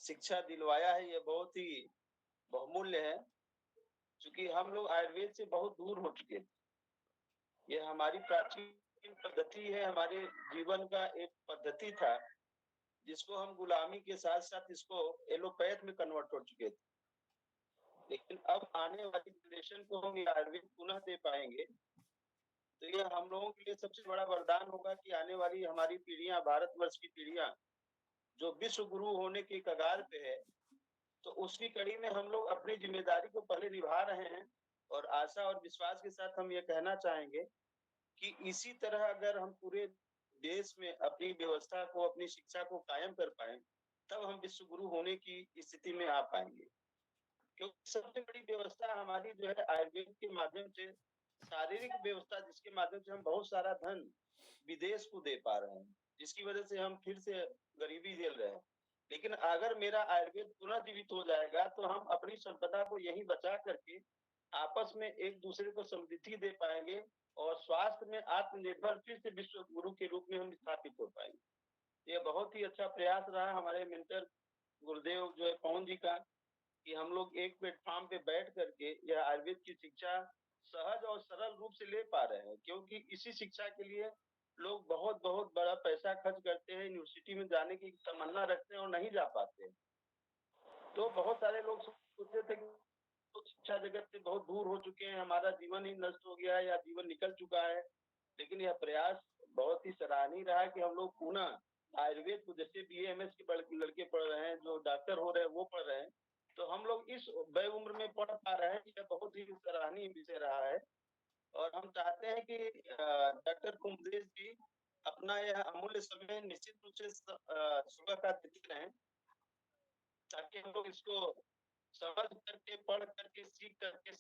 शिक्षा दिलवाया है, ये बहुत ही बहुमूल्य है, क्योंकि हम लोग आयुर्वेद से बहुत दूर हो चुके थे। ये हमारी प्राचीन पद्धति है, हमारे जीवन का एक पद्धति था जिसको हम गुलामी के साथ साथ इसको एलोपैथ में कन्वर्ट हो चुके थे। लेकिन अब आने वाली जनरेशन को हम आयुर्वेद पुनः दे पाएंगे तो ये हम लोगों के लिए सबसे बड़ा वरदान होगा कि आने वाली हमारी पीढ़ियां, भारतवर्ष की पीढ़ियां जो विश्व गुरु होने के कगार पे है, तो उसकी कड़ी में हम लोग अपनी जिम्मेदारी को पहले निभा रहे हैं। और आशा और विश्वास के साथ हम ये कहना चाहेंगे कि इसी तरह अगर हम पूरे देश में अपनी व्यवस्था को, अपनी शिक्षा को कायम कर पाए, तब हम विश्व गुरु होने की स्थिति में आ पाएंगे। क्योंकि सबसे बड़ी व्यवस्था हमारी जो है आयुर्वेद के माध्यम से, शारीरिक व्यवस्था, जिसके माध्यम से हम बहुत सारा धन विदेश को दे पा रहे हैं, जिसकी वजह से हम फिर से गरीबी झेल रहे हैं। लेकिन अगर मेरा आयुर्वेद पुनः जीवित हो जाएगा तो हम अपनी संपदा को यहीं बचा करके आपस में एक दूसरे को समृद्धि दे पाएंगे और स्वास्थ्य में आत्मनिर्भर फिर से विश्व गुरु के रूप में हम स्थापित हो पाएंगे। ये बहुत ही अच्छा प्रयास रहा हमारे मेंटर गुरुदेव जो है पवन जी का, कि हम लोग एक प्लेटफॉर्म पे बैठ करके यह आयुर्वेद की शिक्षा सहज और सरल रूप से ले पा रहे हैं। क्योंकि इसी शिक्षा के लिए लोग बहुत बहुत बड़ा पैसा खर्च करते हैं, यूनिवर्सिटी में जाने की तमन्ना रखते हैं और नहीं जा पाते। तो बहुत सारे लोग सोचते थे कि तो शिक्षा जगत से बहुत दूर हो चुके हैं, हमारा जीवन ही नष्ट हो गया है या जीवन निकल चुका है। लेकिन यह प्रयास बहुत ही सराहनीय रहा है कि हम लोग पुनः आयुर्वेद को, जैसे BAMS के लड़के पढ़ रहे हैं, जो डॉक्टर हो रहे हैं वो पढ़ रहे हैं, तो हम लोग इस वय उम्र में पढ़ पा रहे हैं। यह बहुत ही सराहनीय विषय रहा है और हम चाहते हैं कि डॉक्टर कुमदेव जी अपना यह अमूल्य समय निश्चित रूप से सुबह का देते रहें, ताकि हम लोग इसको समझ करके, पढ़ करके, सीख करके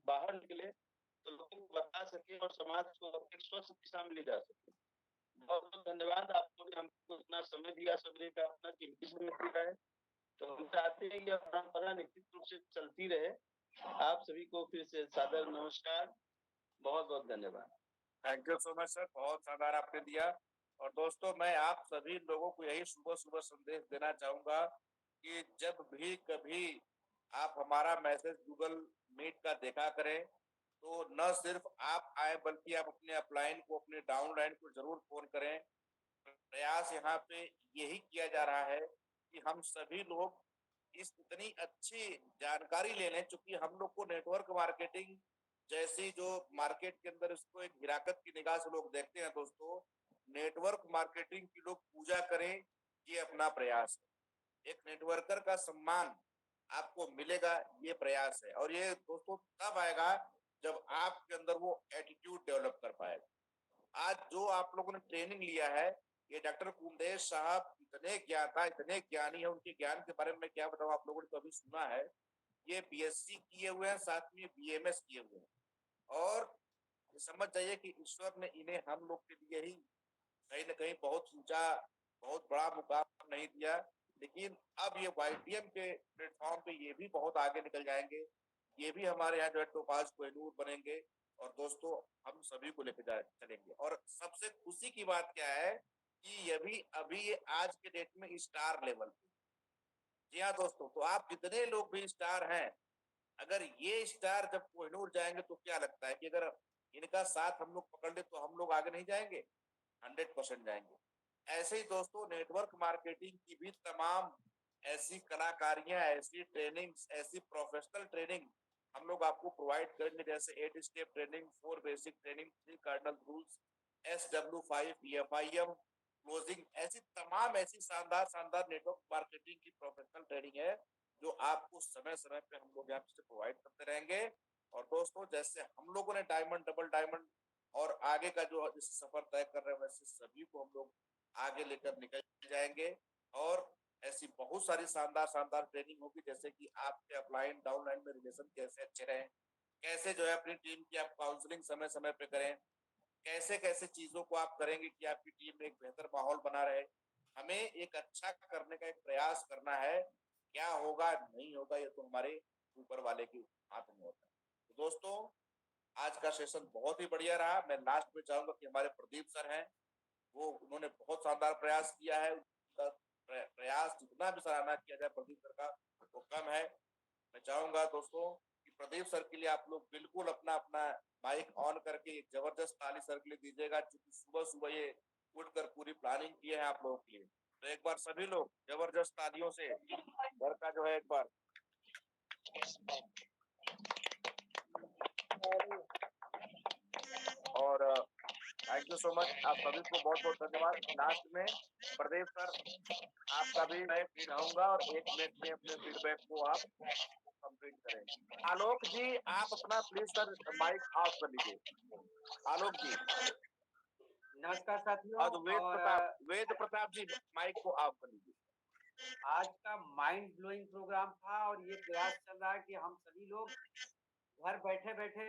बाहर निकले, तो लोगों को बता सके और समाज को एक स्वस्थ दिशा में ले जा सके। बहुत बहुत धन्यवाद, आपको ने हमको इतना समय दिया, सवेरे का अपना कीमती समय दिया है। तो हम चाहते हैं कि यह परंपरा निश्चित रूप से चलती रहे। आप सभी को फिर से सादर नमस्कार, बहुत बहुत धन्यवाद। Thank you so much sir, बहुत शानदार आपने दिया। और दोस्तों, मैं आप सभी लोगों को यही सुबह सुबह संदेश देना चाहूंगा कि जब भी कभी आप हमारा मैसेज गूगल मीट का देखा करें, तो न सिर्फ आप आए बल्कि आप अपने अपलाइन को, अपने डाउनलाइन को जरूर फोन करें। प्रयास यहाँ पे यही किया जा रहा है कि हम सभी लोग इस इतनी अच्छी जानकारी ले लें, चूंकि हम लोग को नेटवर्क मार्केटिंग जैसी जो मार्केट के अंदर इसको एक हिराकत की निगाह से लोग देखते हैं। दोस्तों, नेटवर्क मार्केटिंग की लोग पूजा करें, ये अपना प्रयास है। एक नेटवर्कर का सम्मान आपको मिलेगा, ये प्रयास है। और ये दोस्तों तब आएगा जब आपके अंदर वो एटीट्यूड डेवलप कर पाएगा। आज जो आप लोगों ने ट्रेनिंग लिया है, ये डॉक्टर कुमदेव साहब इतने ज्ञाता, इतने ज्ञानी है, उनके ज्ञान के बारे में मैं क्या बताऊं, आप लोगों ने तो अभी सुना है। ये BSc किए हुए हैं, साथ में BMS किए हुए हैं। और समझ जाइए कि ईश्वर ने इन्हें हम लोग के लिए ही कहीं ना कहीं बहुत ऊंचा, बहुत बड़ा मुकाम नहीं दिया, लेकिन अब ये YTM के प्लेटफॉर्म पे ये भी बहुत आगे निकल जाएंगे। ये भी हमारे यहाँ जो है टोपाज कोहिनूर बनेंगे और दोस्तों हम सभी को लेकर चलेंगे। और सबसे खुशी की बात क्या है कि ये भी अभी ये आज के डेट में स्टार लेवल पे। जी हाँ दोस्तों, तो आप जितने लोग भी स्टार हैं, अगर ये स्टार जब कोहिनूर जाएंगे तो क्या लगता है कि अगर इनका साथ हम लोग पकड़ ले तो हम लोग आगे नहीं जाएंगे? 100% जाएंगे। ऐसे ही दोस्तों, नेटवर्क मार्केटिंग की भी तमाम ऐसी कलाकारियां, ऐसी ट्रेनिंग्स, ऐसी प्रोफेशनल ट्रेनिंग हम लोग आपको प्रोवाइड करेंगे, जैसे 8 step training, 4 basic training, 3 cardinal rules, SW5, FIM, closing, ऐसी तमाम ऐसी शानदार शानदार नेटवर्क मार्केटिंग की प्रोफेशनल ट्रेनिंग है जो आपको समय समय पे हम लोग यहाँ से प्रोवाइड करते रहेंगे। और दोस्तों, जैसे हम लोगों ने डायमंड, डबल डायमंड और आगे का जो सफर तय कर रहे हैं, वैसे सभी को हम लोग आगे लेकर निकल जाएंगे। और ऐसी बहुत सारी शानदार शानदार ट्रेनिंग होगी, जैसे कि आपके अपलाइन डाउनलाइन में रिलेशन कैसे अच्छे रहें, कैसे जो है अपनी टीम की आप काउंसलिंग समय समय पे करें, कैसे कैसे चीजों को आप करेंगे कि आपकी टीम में एक बेहतर माहौल बना रहे। हमें एक अच्छा करने का एक प्रयास करना है। क्या होगा नहीं होगा ये तो हमारे ऊपर वाले के हाथ में होता है। तो दोस्तों, आज का सेशन बहुत ही बढ़िया रहा। मैं लास्ट में चाहूंगा कि हमारे प्रदीप सर हैं, वो उन्होंने बहुत शानदार प्रयास किया है। उनका प्रयास जितना भी सराहना किया जाए प्रदीप सर का वो कम है। मैं चाहूंगा दोस्तों कि प्रदीप सर के लिए आप लोग बिल्कुल अपना अपना माइक ऑन करके एक जबरदस्त ताली सर के लिए दीजिएगा, क्योंकि सुबह सुबह ये उठकर पूरी प्लानिंग की है आप लोगों के लिए। तो एक बार सभी लोग जबरदस्त तालियों से घर का जो है एक बार। और थैंक यू सो मच, आप सभी को बहुत बहुत धन्यवाद। लास्ट में प्रदीप सर, आपका भी मैं फीड आऊंगा और 1 मिनट में अपने फीडबैक को आप कंप्लीट करें। आलोक जी, आप अपना प्लीज सर माइक ऑफ कर लीजिए। आलोक जी। नमस्कार साथियों। और वेद प्रताप जी, माइक को ऑफ कर लीजिए। आज का माइंड ब्लोइंग प्रोग्राम था और ये प्रयास चल रहा है कि हम सभी लोग घर बैठे बैठे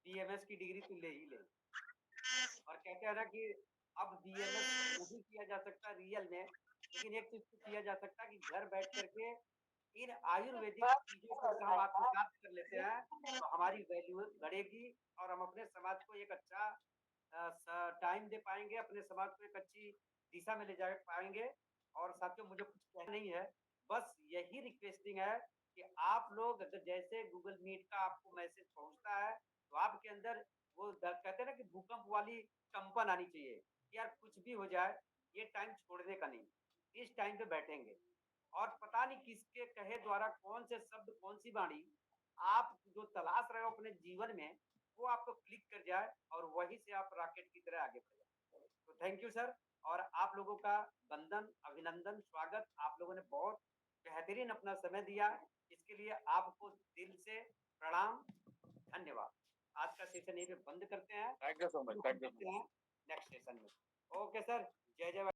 BMS की डिग्री तो ले ही ले। और कहते हैं ना कि अब BMS वो भी किया जा सकता है रियल में, लेकिन एक चीज तो किया जा सकता है कि घर बैठ करके इन आयुर्वेदिक चीजों को अगर हम आत्मसात कर लेते हैं तो हमारी वैल्यू बढ़ेगी और हम अपने समाज को एक अच्छा टाइम दे पाएंगे, अपने समाज को एक अच्छी दिशा में ले जा पाएंगे। और साथियों, मुझे कुछ कहना नहीं है, बस यही रिक्वेस्टिंग है कि आप लोग अगर जैसे गूगल मीट का आपको मैसेज पहुंचता है तो आपके अंदर वो कहते हैं ना कि भूकंप वाली कंपन आनी चाहिए कि यार कुछ भी हो जाए ये टाइम छोड़ने का नहीं, इस टाइम पे बैठेंगे और पता नहीं किसके कहे द्वारा कौन से शब्द, कौन सी वाणी आप जो तलाश रहे हो अपने जीवन में, वो आपको क्लिक कर जाए और वहीं से आप रॉकेट की तरह आगे बढ़ जाए। तो थैंक यू सर, और आप लोगों का वंदन, अभिनंदन, स्वागत। आप लोगों ने बहुत बेहतरीन अपना समय दिया, इसके लिए आपको दिल से प्रणाम, धन्यवाद। आज का सेशन यहीं पे बंद करते हैं। Thank you so much, thank you. Next session में। ओके सर, जय जय।